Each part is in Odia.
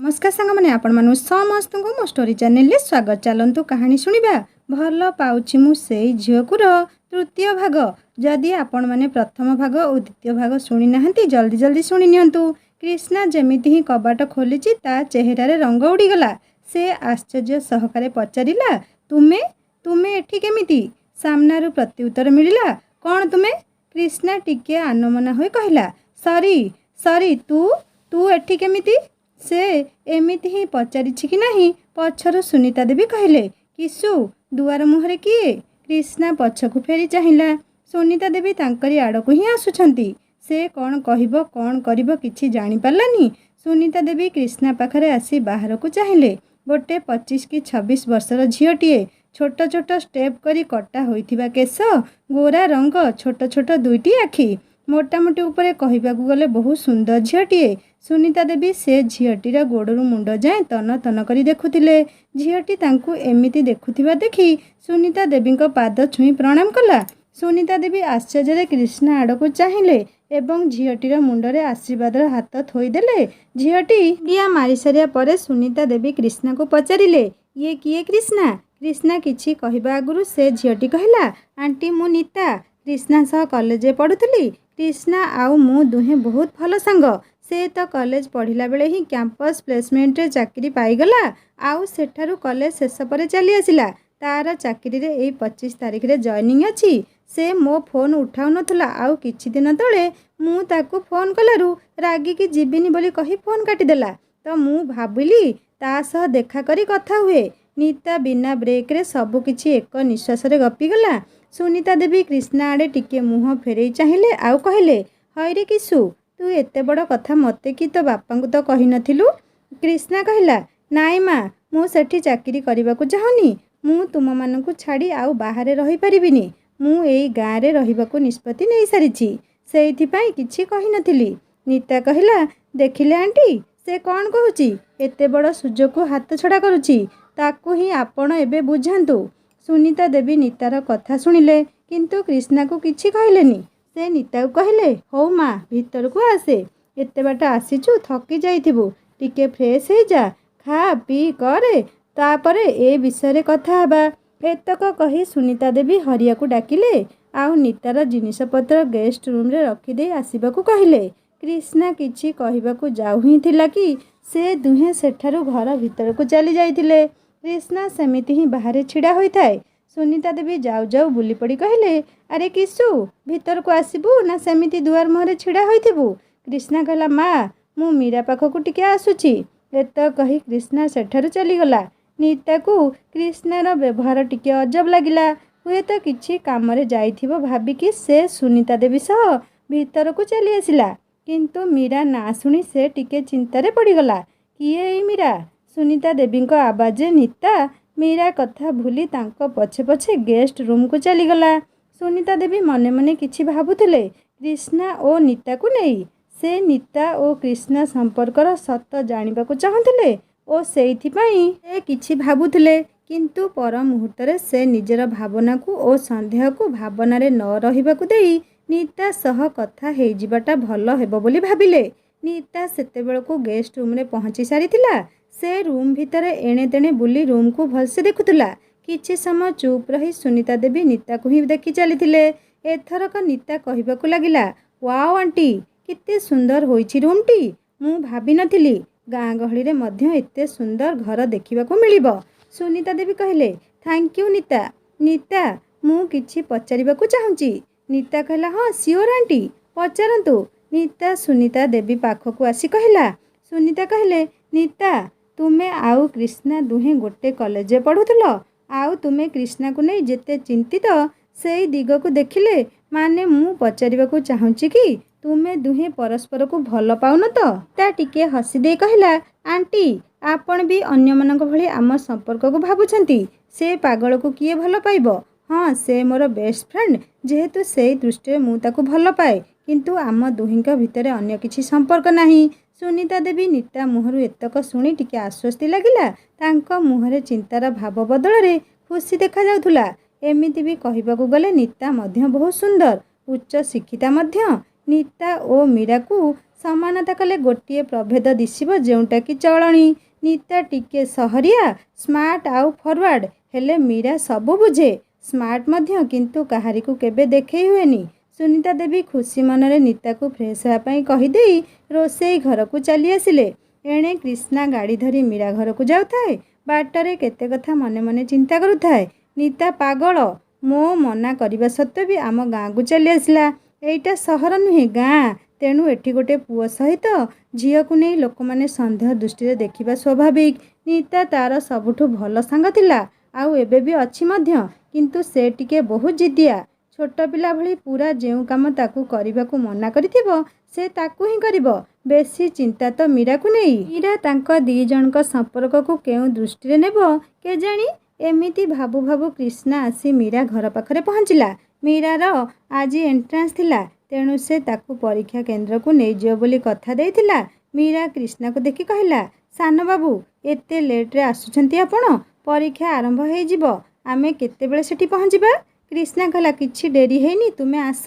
नमस्कार सांग मैंने आपण मानु समस्त को मो स्टोरी चैनल स्वागत। चलतु कहानी शुणा भल पाउछि मु सेई झीकुर तृतीय भाग। जदि आपण माने प्रथम भाग और द्वितीय भाग शुणी नाहंती जल्दी जल्दी शुणी नियंतु। कृष्णा जेमिति ही कबाट खोलिछि ता चेहरारे रंग उड़ीगला। से आश्चर्य सहकारे पचारिला, तुमे तुमे एठी केमिति? सामनारू प्रत्युत्तर मिलिला, कौन तुमे? कृष्णा टिके आनमना होई कहिला, सॉरी सॉरी तू तू एठी केमिति? से एमिति ही पचारिछि कि नाही? पछरु सुनीता देवी कहले, किसु दुआर मुहरे किए? कृष्णा पछकु फेरी चाहिला। सुनीता देवी तांकरी आड़कु ही आसुछंती। से कौन कहिबो कौन करिबो किछि जानि पारलानी। सुनीता देवी कृष्णा पाखरे आसी बाहर को चाहिए। गोटे 25 कि 26 वर्षर झीटीए, छोट छोट स्टेप करी कटा होइथिबा केस, गोरा रंग, छोट छोट दुईटी आखि, मोटामोटी उपरे कहिबाकु गले बहुत सुंदर झीटीए। सुनीता देवी से झीटीर गोड़रू मुंड जाए तन तन करी देखुथिले। झीटी तांकु एमिति देखुथिबा देखि सुनीता देवी पाद छुई प्रणाम कला। सुनीता देवी आश्चर्य कृष्णा आड़क चाहिए एवं झीटीर मुंडरे आशीर्वादर हाथ थोईदेले। झीटी डिया मारी सारिया परे सुनीता देवी कृष्णा को पचारिले, ये किए कृष्णा? कृष्णा किछि कहबा आगुरु से झीटी कहला, आंटी मु नीता, कृष्णा सह कॉलेज पढ़ुथली। कृष्णा आउ मु दुहे बहुत भल सांग। से तो कॉलेज पढ़िला बेले ही कैंपस प्लेसमेंट रे चाकरी पाईगला। आउ सेठारु कॉलेज शेष पर चली आसिला। तार चाकरी रे एई 25 तारिख रे जॉइनिंग अछि। से मो फोन उठाउ नथुला। आउ किछि दिन तळे मु ताकू फोन कलारु रागी की जीबिनी बोली कही फोन काटिदेला। तो मु भाबिली ता सह देखा करी कथा हुए। नीता बिना ब्रेक रे सबु किछि एक निश्वास रे गपीगला। सुनीता देवी कृष्णा आड़े टिके मुह फेरई चाहिए आउ कहले, हईरे किसु तू एते बड़ कथा मते कि तो बापा को तो कही नथिलु? कृष्णा कहला, नाई माँ मु सेठी चाकरी करबाकू चाहनी। मु तुम मानकू छाड़ी आउ बाहरे रही परिबिनी। मु एई गाँ रे रहिबाकू निष्पत्ति नै सारिछि। सेइथिपाई किछि कही नथिली। नीता कहला, देखिले आंटी से कौन कहूची? एते बड़ सुजोग को हाथ छड़ा करुची। ताकू ही आपण एबे बुझांतु। सुनीता देवी नीतार कथा शुणिले किंतु कृष्णा को किछि कहलेनी। से नीता को कहले, हौ माँ भीतर को आसे, एते बाट आसीचु थकी जाइथिबु, टिके फ्रेश हे जा, खा पी करे, तापरे ए विषय कथा हबा। एतक कही सुनीता देवी हरिया को डाकिले आउ नीतार जिनिसपत्र गेस्ट रूम रे रखिदे आसीबाकू कहले। कृष्णा किछि कहिबाकू जाउ ही थिला कि से दुहे सेठारु घर भीतर को चली जाइथिले। कृष्णा सेमिति ही बाहर छिड़ा होई थाए। सुनीता देवी जाऊ जाऊ बुली पड़ी कहले, अरे किसु भीतर को आसबू ना सेमिति दुआर मुहरे छिड़ा होइथिबु? कृष्णा कहला, माँ मु मीरा पाखकू टिके आसुची। एत कही कृष्णा सेठारु चलीगला। नीता को कृष्णार व्यवहार टिके अजब लागिला। हुए तो किछि कामरे जाइथिबो भाबिकी से सुनीता देवी सह भीतर को चली आसिला। किंतु मीरा ना शुणी से टिके चिंतारे पड़ीगला। किए एई मीरा? सुनीता देवी आवाजे नीता मीरा कथा भूली तांको पछे पछे गेस्ट रूम को चलीगला। सुनीता देवी मने मने किछि भाबुथिले कृष्णा और नीता को नहीं। से नीता और कृष्णा संपर्कर सत जानिबाकू चाहुथिले और सेइथिपाई से किछि भाबुथिले। किंतु पर मुहूर्तरे से निजर भावना को और संदेह को भावनारे न रहिबाकू देई नीता सह कथा हेइ जिबाटा भल हेबो बोली भाबिले। नीता सेतेबेलकू गेस्ट रूम रे पहुंची सारिथिला। से रूम भितरे एणे तेणे बुली रूम को भलसे देखुला। किछि समय चुप रही सुनीता देवी नीता को ही देखि चलीथिले। एथरक नीता कहिबाकू लागिला, वाओ आंटी केते सुंदर होइछि रूमटी। मु भाबी नथिली गाँ गहली रे मध्य एते सुंदर घर देखिबाकू मिलिबो। सुनीता देवी कहले, थैंक यू नीता। नीता मु किछि पचारिबाकू चाहुची। नीता कहला, हाँ सियोर आंटी पचारंतु। नीता सुनीता देवी पाखकू आसी कहला। सुनीता कहले, नीता तुमे आउ कृष्णा दुहे गोटे कॉलेज पढ़ुथल। आउ तुमे कृष्णा को नहीं जेते चिंतित सेई दिग को देखिले माने मु पचारिबाकू चाहुची कि तुमे दुहे परस्पर को भल पाउन तो? ता टिके हसी दे कहला, आंटी आपण भी अन्य मानक भली आम संपर्क को भाबुछंती। से पागल को किए भल पाइबो? हाँ से मोर बेस्ट फ्रेंड जेहेतु सेई दृष्टि मु ताकू भल पाए। किंतु आम दुहिंक भितरे अन्य किछि संपर्क नाही। सुनीता देवी नीता मुहरु एतक शुणी टिके आश्वस्ति लागिला। तांको मुहरे चिंतार भाव बदल रे खुशी देखा जाउथुला। एमिति भी कहिबाकू गले नीता मध्य बहुत सुंदर, उच्च शिक्षिता मध्य। नीता और मीरा को समानता कले गोटे प्रभेद दिशिब जोंटाकि चलणी। नीता टिके सहरिया स्मार्ट आउ फॉरवर्ड हेले मीरा सबू बुझे स्मार्ट मध्य किंतु कहारी को केबे देखे हुएनी। सुनीता देवी खुशी मनरे नीता को फ्रेश होगापाई कहीदेई रोसई घर को चली आसिले। एणे कृष्णा गाड़ी धरी मीरा घर को जाऊए बाटरे केते कथा मने मने चिंता करुथाए। नीता पागल मो मना करने सत्वे भी आम गाँ को चली आसला। एईटा सहर नुहे गाँ तेणु एठी गोटे पुओ सहित झील को नहीं लोक मैंने सन्देह दृष्टि देखा स्वाभाविक। नीता तार सबुठु भल सांग थिला आउ एबे भी अच्छी मध्य किंतु से टिके बहुत जिदिया। छोट पिला भली पूरा जेउ काम ताकू करने को मना करिथिबो से ताकू ही करिबो। बेसी चिंता तो मीरा को नहीं। मीरा तांको दी जनक संपर्क को केउ दृष्टि नेबो केजाणी। एमिति भाबु भाबु कृष्णा आसी मीरा घर पाखरे पहुँचला। मीरार आज एंट्रांस थिला तेणु से ताकू परीक्षा केंद्र को नहीं जियो बोली कथा देइथिला। मीरा कृष्णा को देखि कहला सान बाबू एते लेट रे आसुछंती आपण परीक्षा आरंभ हो जिवो आमे केते बेले सेठी पहुँचबा। कृष्णा कहला किछि डेरी हेनी तुमे आस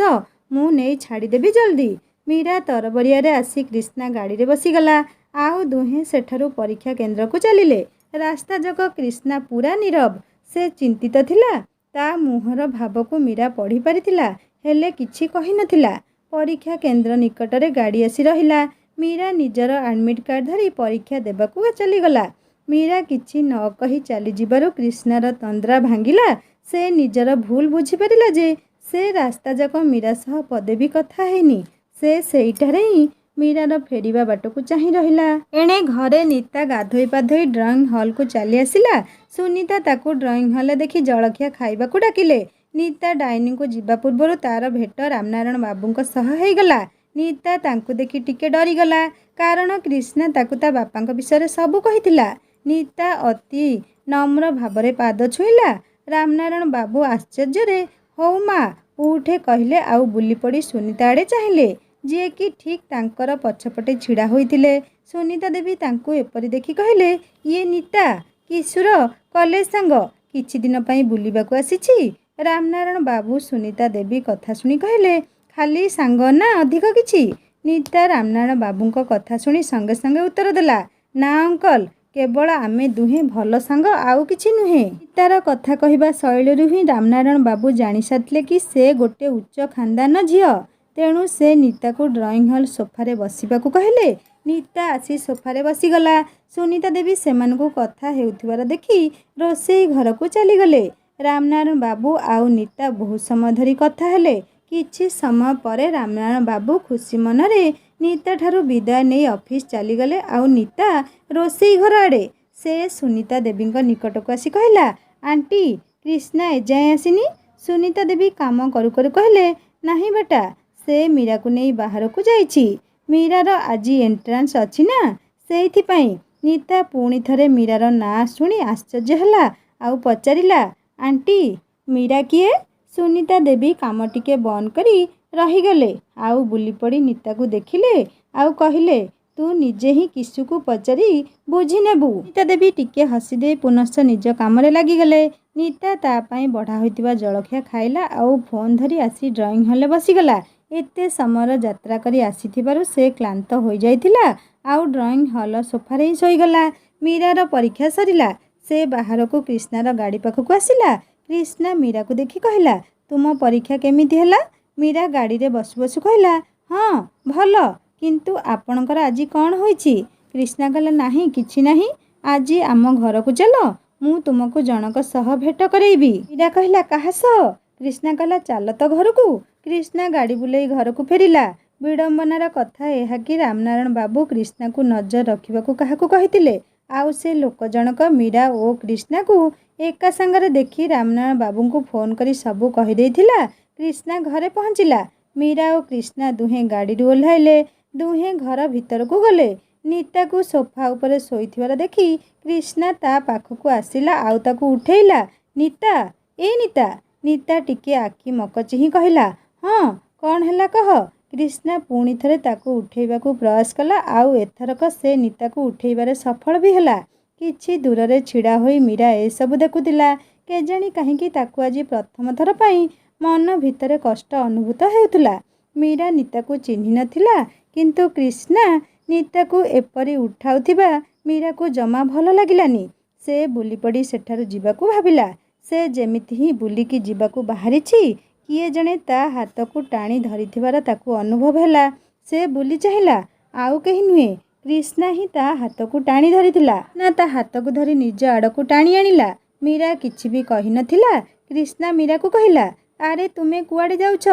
मु नहीं छाड़ी देबी जल्दी। मीरा तरबरिया रे आसी कृष्णा गाड़ी रे बसीगला आउ दुहे सेठारु परीक्षा केंद्र को चलिले। रास्ता जक कृष्णा पूरा नीरव से चिंतित थिला। ता मुहर भाव को मीरा पढ़ी पारिथिला हेले किछि कहि नथिला। परीक्षा केंद्र निकटरे गाड़ी आसी रहिला। मीरा निजर एडमिट कार्ड धरी परीक्षा देबाकू चलीगला। मीरा किछि न कही चली जिबारु कृष्णार तंद्रा भांगिला। से निजर भूल बुझी पारिला जे से रास्ता जाक मीरा सह पदे भी कथा हैनी। से सेइठारे ही मीरार फेरिबा बाट को चाहि रहिला। एणे घरे नीता गाधोई पाधोई ड्रॉइंग हॉल को चली आसिला। सुनीता ताकू ड्रॉइंग हॉल देखि जलखिया खाइबा को डाकिले। नीता डाइनिंग को जिबा पूर्वरु तार भेट रामनारायण बाबूंक सह हेगला। नीता तांकू देखि टिके डरीगला कारण कृष्णा ताकू ता बापांक विषय सबू कहिथिला। नीता अति नम्र भावरे पाद छुईला। रामनारायण बाबू आश्चर्य हौ माँ उठे कहले आउ बुली पड़ी सुनीता आड़े चाहिए जी कि ठीक तांकर पछपटे छिड़ा होइतिले। सुनीता देवी तांकू एपरी देखि कहले ये नीता किशोर कॉलेज सांग किछि दिन पई बुलिबाकू आसीछि। रामनारायण बाबू सुनीता देवी कथा सुनी कहले खाली सांग ना अधिक किछि। नीता रामनारायण बाबूंक कथा सुनी संगे संगे उत्तर देला ना अंकल केवल आमे दुहे भल सांग आउ किछि नुहे। नीतार कथा कहवा शैली ही रामनारायण बाबू जानी सारिथिले कि से गोटे उच्च खानदान झियो। तेणु से नीता को ड्रॉइंग हॉल सोफारे बसिबाकू कहले। नीता आसी सोफारे बसीगला। सुनीता देवी सेमानकू कथा हेउथिबार देखि रोसई घर को चलीगले। रामनारायण बाबू आउ नीता बहुत समय धरी कथा हेले। किछि समय परे रामनारायण बाबू खुशी मनरे नीता ठारू विदाय नहीं ऑफिस चलीगले। आउ नीता रोसई घर आड़े से सुनीता देवी निकट को आसी कहला आंटी कृष्णा एजाए आसीनी। सुनीता देवी काम करू करू कहले नहीं बेटा से मीरा को नहीं बाहर को जाइछि। मीरार आज एंट्रांस अच्छी ना सेइथिपाई। नीता पुणी थरे मीरार ना शुणी आश्चर्य हला आउ पचारिला आंटी मीरा किए। सुनीता देवी काम टिके बंद करी रहीगले आउ बुली पड़ी नीता को देखिले आउ कहले तू निजे ही किसु को पचारि बुझी नेबू। नीता देवी टिके हसी दे पुनश्च निज काम लगिगले। नीता तापाई बढ़ा होइतिबा जलखिया खाइला आउ फोन धरी आसी ड्रॉइंग हॉल बसीगला। एते समर यात्रा करी आसीथिबारु से क्लांत हो जाइथिला आउ ड्रॉइंग हॉल सोफारे ही सोईगला। मीरार परीक्षा सरिला। से बाहर को कृष्णार गाड़ी पाखक आसिला। कृष्णा मीरा को देखि कहला तुम परीक्षा केमिति हैला। मीरा गाड़ी रे बसु बसु कहला हाँ भल किंतु आपणकर आज कौन होइछि। कृष्णा कहला नहीं किछि नहीं आज आम घर को चलो मु तुमको जनक सह भेट करैबी। मीरा कहला काहा सह। कृष्णा कहला चल तो घर को। कृष्णा गाड़ी बुलाई घर को फेरिला। विडंबनार कथा यह कि रामनारायण बाबू कृष्णा को नजर रखिबाकू काहाकू कहितिले आउ से लोक जनक मीरा और कृष्णा को एका संगरे देखि रामनारायण बाबू को फोन करी सबू कहि देइथिला। कृष्णा घरे पहुँचिला। मीरा और कृष्णा दुहे गाड़ी ओह्लाइले। दुहे घर भीतर को गले। नीता को सोफा उपरे शोइथिबार देखि कृष्णा ता पाखकू आसिला आउ ताकू उठेइला नीता ए नीता। नीता टिके आखि मकचि ही कहला हाँ कौन हैला कह। कृष्णा पुणी थरे ताकू उठेइबाकू प्रयास कला आउ एथरक से नीता को उठेइबारे सफल भी हैला। किछि दूर छिड़ा होई मीरा ए सब देखुतिला। केजाणी काहेकि ताकू आज प्रथम थर पई मन भितरे कष्ट अनुभूत हेउथुला। ମୀରା ନିତାକୁ ଚିହ୍ନି ନଥିଲା, କିନ୍ତୁ କ୍ରିଷ୍ଣା ନିତାକୁ ଏପରି ଉଠାଉଥିବା ମୀରାକୁ ଜମା ଭଲ ଲାଗିଲାନି। ସେ ବୁଲିପଡ଼ି ସେଠାରୁ ଯିବାକୁ ଭାବିଲା। ସେ ଯେମିତି ହିଁ ବୁଲିକି ଯିବାକୁ ବାହାରିଛି, କିଏ ଜଣେ ତା ହାତକୁ ଟାଣି ଧରିଥିବାର ତାକୁ ଅନୁଭବ ହେଲା। ସେ ବୁଲି ଚାହିଁଲା, ଆଉ କେହି ନୁହେଁ, କ୍ରିଷ୍ଣା ହିଁ ତା ହାତକୁ ଟାଣି ଧରିଥିଲା। ନା ତା ହାତକୁ ଧରି ନିଜ ଆଡ଼କୁ ଟାଣି ଆଣିଲା। ମୀରା କିଛି ବି କହିନଥିଲା। କ୍ରିଷ୍ଣା ମୀରାକୁ କହିଲା, ଆରେ ତୁମେ କୁଆଡ଼େ ଯାଉଛ?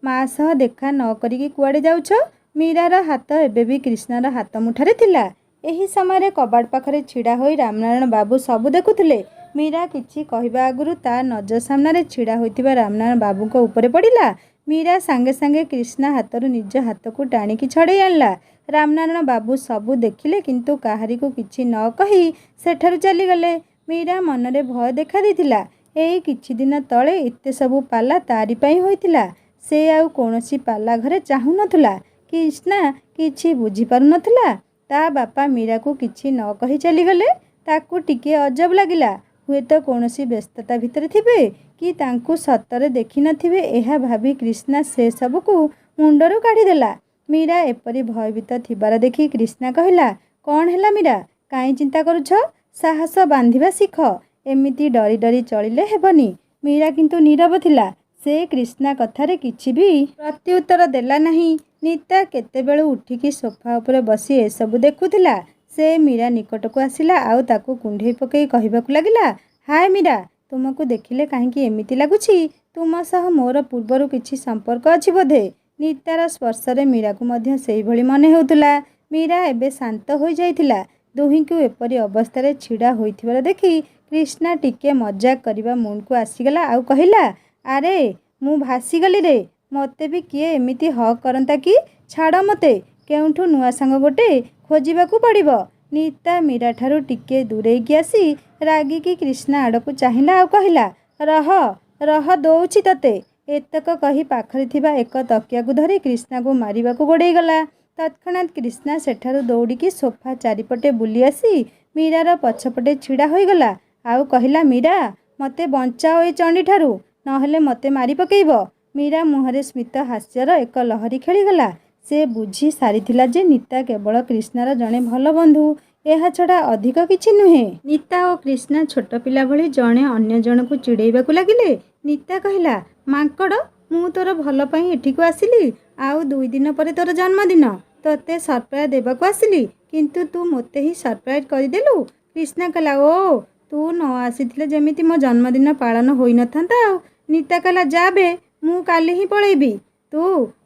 ମା ସହ ଦେଖା ନ କରିକି କୁଆଡ଼େ ଯାଉଛ? ମୀରାର ହାତ ଏବେ ବି କ୍ରିଷ୍ଣାର ହାତ ମୁଠାରେ ଥିଲା। ଏହି ସମୟରେ କବାଟ ପାଖରେ ଛିଡ଼ା ହୋଇ ରାମନାରାୟଣ ବାବୁ ସବୁ ଦେଖୁଥିଲେ। ମୀରା କିଛି କହିବା ଆଗରୁ ତା ନଜର ସାମ୍ନାରେ ଛିଡ଼ା ହୋଇଥିବା ରାମନାରାୟଣ ବାବୁଙ୍କ ଉପରେ ପଡ଼ିଲା। ମୀରା ସାଙ୍ଗେ ସାଙ୍ଗେ କ୍ରିଷ୍ଣା ହାତରୁ ନିଜ ହାତକୁ ଟାଣିକି ଛଡ଼େଇ ଆଣିଲା। ରାମନାରାୟଣ ବାବୁ ସବୁ ଦେଖିଲେ, କିନ୍ତୁ କାହାରିକୁ କିଛି ନ କହି ସେଠାରୁ ଚାଲିଗଲେ। ମୀରା ମନରେ ଭୟ ଦେଖା ଦେଇଥିଲା। ଏଇ କିଛି ଦିନ ତଳେ ଏତେ ସବୁ ପାଲା ତାରି ପାଇଁ ହୋଇଥିଲା। ସେ ଆଉ କୌଣସି ପାଲା ଘରେ ଚାହୁଁନଥିଲା। କ୍ରିଷ୍ଣା କିଛି ବୁଝିପାରୁନଥିଲା। ତା ବାପା ମୀରାକୁ କିଛି ନ କହି ଚାଲିଗଲେ। ତାକୁ ଟିକିଏ ଅଜବ ଲାଗିଲା। ହୁଏତ କୌଣସି ବ୍ୟସ୍ତତା ଭିତରେ ଥିବେ, କି ତାଙ୍କୁ ସତରେ ଦେଖିନଥିବେ। ଏହା ଭାବି କ୍ରିଷ୍ଣା ସେସବୁକୁ ମୁଣ୍ଡରୁ କାଢ଼ିଦେଲା। ମୀରା ଏପରି ଭୟଭୀତ ଥିବାର ଦେଖି କ୍ରିଷ୍ଣା କହିଲା, କ'ଣ ହେଲା ମୀରା, କାହିଁ ଚିନ୍ତା କରୁଛ? ସାହସ ବାନ୍ଧିବା ଶିଖ। ଏମିତି ଡରି ଡରି ଚଳିଲେ ହେବନି। ମୀରା କିନ୍ତୁ ନୀରବ ଥିଲା। ସେ କ୍ରିଷ୍ଣା କଥାରେ କିଛି ବି ପ୍ରତ୍ୟୁତ୍ତର ଦେଲା ନାହିଁ। ନିତା କେତେବେଳୁ ଉଠିକି ସୋଫା ଉପରେ ବସି ଏସବୁ ଦେଖୁଥିଲା। ସେ ମୀରା ନିକଟକୁ ଆସିଲା, ଆଉ ତାକୁ କୁଣ୍ଢେଇ ପକାଇ କହିବାକୁ ଲାଗିଲା, ହାୟ ମୀରା, ତୁମକୁ ଦେଖିଲେ କାହିଁକି ଏମିତି ଲାଗୁଛି? ତୁମ ସହ ମୋର ପୂର୍ବରୁ କିଛି ସମ୍ପର୍କ ଅଛି ବୋଧେ? ନିତାର ସ୍ପର୍ଶରେ ମୀରାକୁ ମଧ୍ୟ ସେହିଭଳି ମନେ ହେଉଥିଲା। ମୀରା ଏବେ ଶାନ୍ତ ହୋଇଯାଇଥିଲା। ଦୁହିଁଙ୍କୁ ଏପରି ଅବସ୍ଥାରେ ଛିଡ଼ା ହୋଇଥିବାର ଦେଖି କ୍ରିଷ୍ଣା ଟିକେ ମଜାକ କରିବା ମୁଣ୍ଡକୁ ଆସିଗଲା, ଆଉ କହିଲା, ଆରେ ମୁଁ ଭାସିଗଲି ରେ, ମୋତେ ବି କିଏ ଏମିତି ହକ୍ କରନ୍ତା କି? ଛାଡ଼ ମୋତେ, କେଉଁଠୁ ନୂଆ ସାଙ୍ଗ ଗୋଟେ ଖୋଜିବାକୁ ପଡ଼ିବ। ନିତା ମୀରାଠାରୁ ଟିକେ ଦୂରେଇକି ଆସି ରାଗିକି କ୍ରିଷ୍ଣା ଆଡ଼କୁ ଚାହିଁଲା, ଆଉ କହିଲା, ରହ ରହ ଦଉଛି ତତେ। ଏତକ କହି ପାଖରେ ଥିବା ଏକ ତକିଆକୁ ଧରି କ୍ରିଷ୍ଣାକୁ ମାରିବାକୁ ଗୋଡ଼େଇଗଲା। ତତ୍କ୍ଷଣାତ୍ କ୍ରିଷ୍ଣା ସେଠାରୁ ଦୌଡ଼ିକି ସୋଫା ଚାରିପଟେ ବୁଲି ଆସି ମୀରାର ପଛପଟେ ଛିଡ଼ା ହୋଇଗଲା, ଆଉ କହିଲା, ମୀରା, ମୋତେ ବଞ୍ଚାଅ ଏ ଚଣ୍ଡୀଠାରୁ, ନହେଲେ ମୋତେ ମାରି ପକେଇବ। ମୀରା ମୁହଁରେ ସ୍ମିତ ହାସ୍ୟର ଏକ ଲହରୀ ଖେଳିଗଲା। ସେ ବୁଝି ସାରିଥିଲା ଯେ ନିତା କେବଳ କ୍ରିଷ୍ଣାର ଜଣେ ଭଲ ବନ୍ଧୁ, ଏହା ଛଡ଼ା ଅଧିକ କିଛି ନୁହେଁ। ନିତା ଓ କ୍ରିଷ୍ଣା ଛୋଟ ପିଲା ଭଳି ଜଣେ ଅନ୍ୟ ଜଣକୁ ଚିଡ଼େଇବାକୁ ଲାଗିଲେ। ନିତା କହିଲା, ମାଙ୍କଡ଼, ମୁଁ ତୋର ଭଲ ପାଇଁ ଏଠିକୁ ଆସିଲି, ଆଉ 2 ଦିନ ପରେ ତୋର ଜନ୍ମଦିନ। ତୋତେ ସରପ୍ରାଇଜ୍ ଦେବାକୁ ଆସିଲି, କିନ୍ତୁ ତୁ ମୋତେ ହିଁ ସରପ୍ରାଇଜ୍ କରିଦେଲୁ। କ୍ରିଷ୍ଣା କହିଲା, ଓ, ତୁ ନ ଆସିଥିଲେ ଯେମିତି ମୋ ଜନ୍ମଦିନ ପାଳନ ହୋଇନଥାନ୍ତା ଆଉ। ନିତା କହିଲା, ଯା ବେ, ମୁଁ କାଲି ହିଁ ପଳେଇବି, ତୁ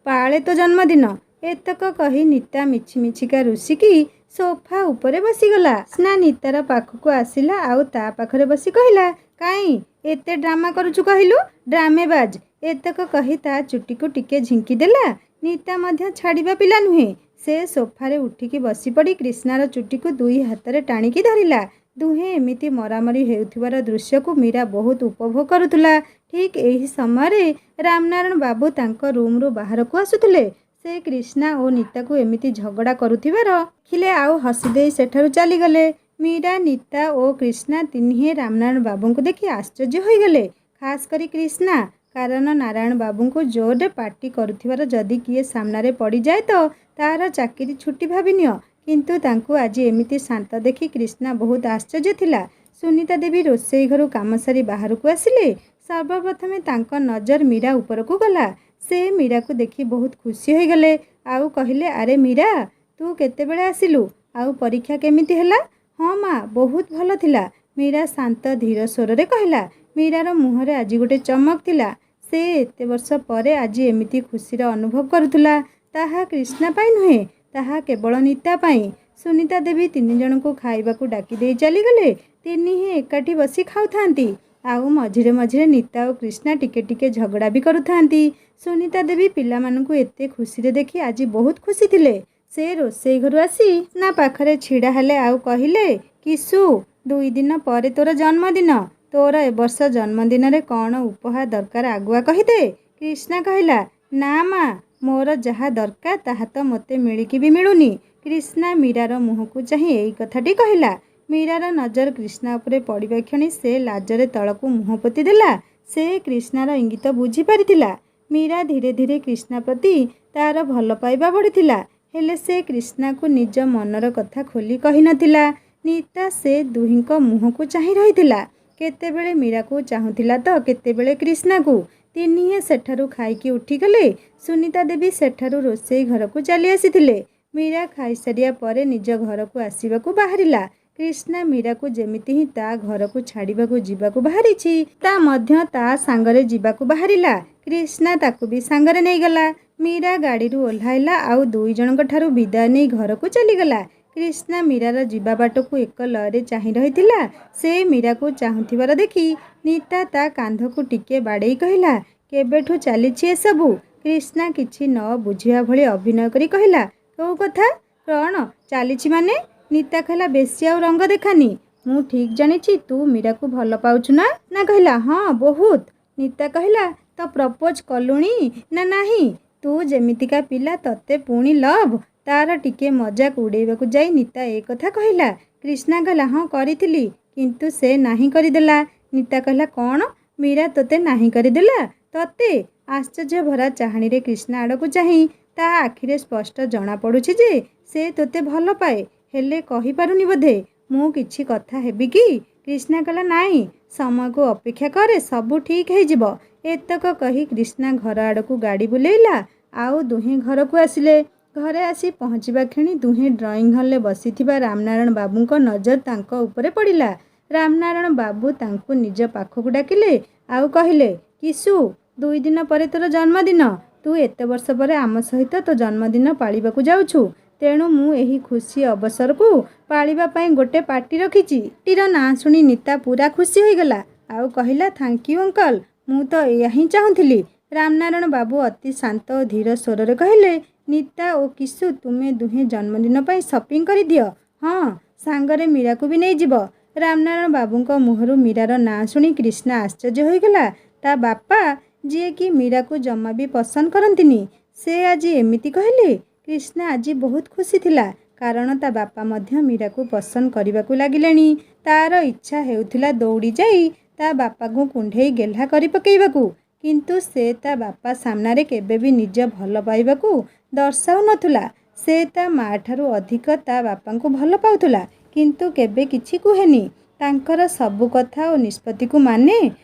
ପାଳେ ତୋ ଜନ୍ମଦିନ। ଏତକ କହି ନିତା ମିଛିମିଛିକା ରୁଷିକି ସୋଫା ଉପରେ ବସିଗଲା। କ୍ରିଷ୍ଣା ନିତାର ପାଖକୁ ଆସିଲା, ଆଉ ତା ପାଖରେ ବସି କହିଲା, କାହିଁ ଏତେ ଡ୍ରାମା କରୁଛୁ କହିଲୁ, ଡ୍ରାମେବାଜ। ଏତକ କହି ତା ଚୁଟିକୁ ଟିକେ ଝିଙ୍କି ଦେଲା। ନିତା ମଧ୍ୟ ଛାଡ଼ିବା ପିଲା ନୁହେଁ। ସେ ସୋଫାରେ ଉଠିକି ବସିପଡ଼ି କ୍ରିଷ୍ଣାର ଚୁଟିକୁ 2 ହାତରେ ଟାଣିକି ଧରିଲା। ଦୁହେଁ ଏମିତି ମରାମରି ହେଉଥିବାର ଦୃଶ୍ୟକୁ ମୀରା ବହୁତ ଉପଭୋଗ କରୁଥିଲା। ଠିକ୍ ଏହି ସମୟରେ ରାମନାରାୟଣ ବାବୁ ତାଙ୍କ ରୁମ୍ରୁ ବାହାରକୁ ଆସୁଥିଲେ। ସେ କ୍ରିଷ୍ଣା ଓ ନିତାକୁ ଏମିତି ଝଗଡ଼ା କରୁଥିବାର ଦେଖିଲେ, ଆଉ ହସିଦେଇ ସେଠାରୁ ଚାଲିଗଲେ। ମୀରା, ନିତା ଓ କ୍ରିଷ୍ଣା ତିନିହେଁ ରାମନାରାୟଣ ବାବୁଙ୍କୁ ଦେଖି ଆଶ୍ଚର୍ଯ୍ୟ ହୋଇଗଲେ। ଖାସ୍ କରି କ୍ରିଷ୍ଣା, କାରଣ ନାରାୟଣ ବାବୁଙ୍କୁ ଜୋରରେ ପାଟି କରୁଥିବାର ଯଦି କିଏ ସାମ୍ନାରେ ପଡ଼ିଯାଏ ତ ତାର ଚାକିରି ଛୁଟି ଭାବିନିଅ। କିନ୍ତୁ ତାଙ୍କୁ ଆଜି ଏମିତି ଶାନ୍ତ ଦେଖି କ୍ରିଷ୍ଣା ବହୁତ ଆଶ୍ଚର୍ଯ୍ୟ ଥିଲା। ସୁନିତା ଦେବୀ ରୋଷେଇ ଘରୁ କାମ ସାରି ବାହାରକୁ ଆସିଲେ। ସର୍ବପ୍ରଥମେ ତାଙ୍କ ନଜର ମୀରା ଉପରକୁ ଗଲା। ସେ ମୀରାକୁ ଦେଖି ବହୁତ ଖୁସି ହୋଇଗଲେ, ଆଉ କହିଲେ, ଆରେ ମୀରା, ତୁ କେତେବେଳେ ଆସିଲୁ? ଆଉ ପରୀକ୍ଷା କେମିତି ହେଲା? ହଁ ମା, ବହୁତ ଭଲ ଥିଲା, ମୀରା ଶାନ୍ତ ଧୀର ସ୍ୱରରେ କହିଲା। ମୀରାର ମୁହଁରେ ଆଜି ଗୋଟେ ଚମକ ଥିଲା। ସେ ଏତେ ବର୍ଷ ପରେ ଆଜି ଏମିତି ଖୁସିର ଅନୁଭବ କରୁଥିଲା। ତାହା କ୍ରିଷ୍ଣା ପାଇଁ ନୁହେଁ, ତାହା କେବଳ ନିତା ପାଇଁ। ସୁନିତା ଦେବୀ 3 ଜଣଙ୍କୁ ଖାଇବାକୁ ଡାକି ଦେଇ ଚାଲିଗଲେ। ତିନିହେଁ ଏକାଠି ବସି ଖାଉଥାନ୍ତି, ଆଉ ମଝିରେ ମଝିରେ ନିତା ଓ କ୍ରିଷ୍ଣା ଟିକେ ଟିକେ ଝଗଡ଼ା ବି କରୁଥାନ୍ତି। ସୁନିତା ଦେବୀ ପିଲାମାନଙ୍କୁ ଏତେ ଖୁସିରେ ଦେଖି ଆଜି ବହୁତ ଖୁସି ଥିଲେ। ସେ ରୋଷେଇ ଘରୁ ଆସି କ୍ରିଷ୍ଣା ପାଖରେ ଛିଡ଼ା ହେଲେ, ଆଉ କହିଲେ, କିଶୁ, 2 ଦିନ ପରେ ତୋର ଜନ୍ମଦିନ। ତୋର ଏବର୍ଷ ଜନ୍ମଦିନରେ କ'ଣ ଉପହାର ଦରକାର ଆଗୁଆ କହିଦେ। କ୍ରିଷ୍ଣା କହିଲା, ନା ମା, ମୋର ଯାହା ଦରକାର ତାହା ତ ମୋତେ ମିଳିକି ବି ମିଳୁନି। କ୍ରିଷ୍ଣା ମୀରାର ମୁହଁକୁ ଚାହିଁ ଏଇ କଥାଟି କହିଲା। ମୀରାର ନଜର କ୍ରିଷ୍ଣା ଉପରେ ପଡ଼ିବା କ୍ଷଣି ସେ ଲାଜରେ ତଳକୁ ମୁହଁ ପୋତି ଦେଲା। ସେ କ୍ରିଷ୍ଣାର ଇଙ୍ଗିତ ବୁଝିପାରିଥିଲା। ମୀରା ଧୀରେ ଧୀରେ କ୍ରିଷ୍ଣା ପ୍ରତି ତାର ଭଲ ପାଇବା ବଢ଼ିଥିଲା। ହେଲେ ସେ କ୍ରିଷ୍ଣାକୁ ନିଜ ମନର କଥା ଖୋଲି କହିନଥିଲା। ନିତା ସେ ଦୁହିଁଙ୍କ ମୁହଁକୁ ଚାହିଁ ରହିଥିଲା। କେତେବେଳେ ମୀରାକୁ ଚାହୁଁଥିଲା ତ କେତେବେଳେ କ୍ରିଷ୍ଣାକୁ। ତିନିହେଁ ସେଠାରୁ ଖାଇକି ଉଠିଗଲେ। ସୁନିତା ଦେବୀ ସେଠାରୁ ରୋଷେଇ ଘରକୁ ଚାଲି ଆସିଥିଲେ। ମୀରା ଖାଇସାରିବା ପରେ ନିଜ ଘରକୁ ଆସିବାକୁ ବାହାରିଲା। କ୍ରିଷ୍ଣା ମୀରାକୁ ଯେମିତି ହିଁ ତା ଘରକୁ ଛାଡ଼ିବାକୁ ଯିବାକୁ ବାହାରିଛି, ତା ମଧ୍ୟ ତା ସାଙ୍ଗରେ ଯିବାକୁ ବାହାରିଲା। କ୍ରିଷ୍ଣା ତାକୁ ବି ସାଙ୍ଗରେ ନେଇଗଲା। ମୀରା ଗାଡ଼ିରୁ ଓହ୍ଲାଇଲା ଆଉ ଦୁଇ ଜଣଙ୍କ ଠାରୁ ବିଦାୟ ନେଇ ଘରକୁ ଚାଲିଗଲା। କ୍ରିଷ୍ଣା ମୀରାର ଯିବା ବାଟକୁ ଏକ ଲୟରେ ଚାହିଁ ରହିଥିଲା। ସେ ମୀରାକୁ ଚାହୁଁଥିବାର ଦେଖି ନିତା ତା କାନ୍ଧକୁ ଟିକେ ବାଡ଼େଇ କହିଲା, କେବେଠୁ ଚାଲିଛି ଏସବୁ? କ୍ରିଷ୍ଣା କିଛି ନ ବୁଝିବା ଭଳି ଅଭିନୟ କରି କହିଲା, କୋଉ କଥା? କ'ଣ ଚାଲିଛି ମାନେ? ନିତା କହିଲା, ବେଶୀ ଆଉ ରଙ୍ଗ ଦେଖାନି। ମୁଁ ଠିକ୍ ଜାଣିଛି ତୁ ମୀରାକୁ ଭଲ ପାଉଛୁ ନା? ନା କହିଲା, ହଁ ବହୁତ। ନିତା କହିଲା, ତ ପ୍ରପୋଜ କଲୁଣି ନା ନାହିଁ? ତୁ ଯେମିତିକା ପିଲା ତତେ ପୁଣି ଲଭ୍? ତାର ଟିକେ ମଜାକ ଉଡ଼େଇବାକୁ ଯାଇ ନିତା ଏ କଥା କହିଲା। କ୍ରିଷ୍ଣା କହିଲା, ହଁ କରିଥିଲି, କିନ୍ତୁ ସେ ନାହିଁ କରିଦେଲା। ନିତା କହିଲା, କ'ଣ ମୀରା ତୋତେ ନାହିଁ କରିଦେଲା? ତତେ? ଆଶ୍ଚର୍ଯ୍ୟ ଭରା ଚାହାଣୀରେ କ୍ରିଷ୍ଣା ଆଡ଼କୁ ଚାହିଁ ତା ଆଖିରେ ସ୍ପଷ୍ଟ ଜଣାପଡ଼ୁଛି ଯେ ସେ ତୋତେ ଭଲ ପାଏ, ହେଲେ କହିପାରୁନି ବୋଧେ। ମୁଁ କିଛି କଥା ହେବି କି? କ୍ରିଷ୍ଣା କହିଲା, ନାଇଁ, ସମୟକୁ ଅପେକ୍ଷା କରେ, ସବୁ ଠିକ୍ ହେଇଯିବ। ଏତକ କହି କ୍ରିଷ୍ଣା ଘର ଆଡ଼କୁ ଗାଡ଼ି ବୁଲେଇଲା ଆଉ ଦୁହେଁ ଘରକୁ ଆସିଲେ। ଘରେ ଆସି ପହଞ୍ଚିବା କ୍ଷଣି ଦୁହେଁ ଡ୍ରଇଂ ହଲ୍ରେ ବସିଥିବା ରାମନାରାୟଣ ବାବୁଙ୍କ ନଜର ତାଙ୍କ ଉପରେ ପଡ଼ିଲା। ରାମନାରାୟଣ ବାବୁ ତାଙ୍କୁ ନିଜ ପାଖକୁ ଡାକିଲେ ଆଉ କହିଲେ, କିଶୁ, 2 ଦିନ ପରେ ତୋର ଜନ୍ମଦିନ। ତୁ ଏତେ ବର୍ଷ ପରେ ଆମ ସହିତ ତୋ ଜନ୍ମଦିନ ପାଳିବାକୁ ଯାଉଛୁ। ତେଣୁ ମୁଁ ଏହି ଖୁସି ଅବସରକୁ ପାଳିବା ପାଇଁ ଗୋଟେ ପାର୍ଟି ରଖିଛି। ପାର୍ଟିର ନାଁ ଶୁଣି ନିତା ପୁରା ଖୁସି ହୋଇଗଲା ଆଉ କହିଲା, ଥ୍ୟାଙ୍କ ୟୁ ଅଙ୍କଲ, ମୁଁ ତ ଏଇଆ ହିଁ ଚାହୁଁଥିଲି। ରାମନାରାୟଣ ବାବୁ ଅତି ଶାନ୍ତ ଓ ଧୀର ସ୍ୱରରେ କହିଲେ, ନିତା ଓ କିଶୁ, ତୁମେ ଦୁହେଁ ଜନ୍ମଦିନ ପାଇଁ ସପିଂ କରିଦିଅ। ହଁ, ସାଙ୍ଗରେ ମୀରାକୁ ବି ନେଇଯିବ। ରାମନାରାୟଣ ବାବୁଙ୍କ ମୁହଁରୁ ମୀରାର ନାଁ ଶୁଣି କ୍ରିଷ୍ଣା ଆଶ୍ଚର୍ଯ୍ୟ ହୋଇଗଲା। ତା ବାପା, ଯିଏକି ମୀରାକୁ ଜମା ବି ପସନ୍ଦ କରନ୍ତିନି, ସେ ଆଜି ଏମିତି କହିଲେ। କ୍ରିଷ୍ଣା ଆଜି ବହୁତ ଖୁସି ଥିଲା, କାରଣ ତା ବାପା ମଧ୍ୟ ମୀରାକୁ ପସନ୍ଦ କରିବାକୁ ଲାଗିଲେଣି। ତାର ଇଚ୍ଛା ହେଉଥିଲା ଦୌଡ଼ି ଯାଇ ତା ବାପାଙ୍କୁ କୁଣ୍ଢେଇ ଗେହ୍ଲା କରି ପକେଇବାକୁ, କିନ୍ତୁ ସେ ତା ବାପା ସାମ୍ନାରେ କେବେ ବି ନିଜ ଭଲ ପାଇବାକୁ ଦର୍ଶାଉ ନଥିଲା। ସେ ତା ମା' ଠାରୁ ଅଧିକ ତା ବାପାଙ୍କୁ ଭଲ ପାଉଥିଲା, କିନ୍ତୁ କେବେ କିଛି କୁହେନି। ତାଙ୍କର ସବୁ କଥା ଓ ନିଷ୍ପତ୍ତିକୁ ମାନେ।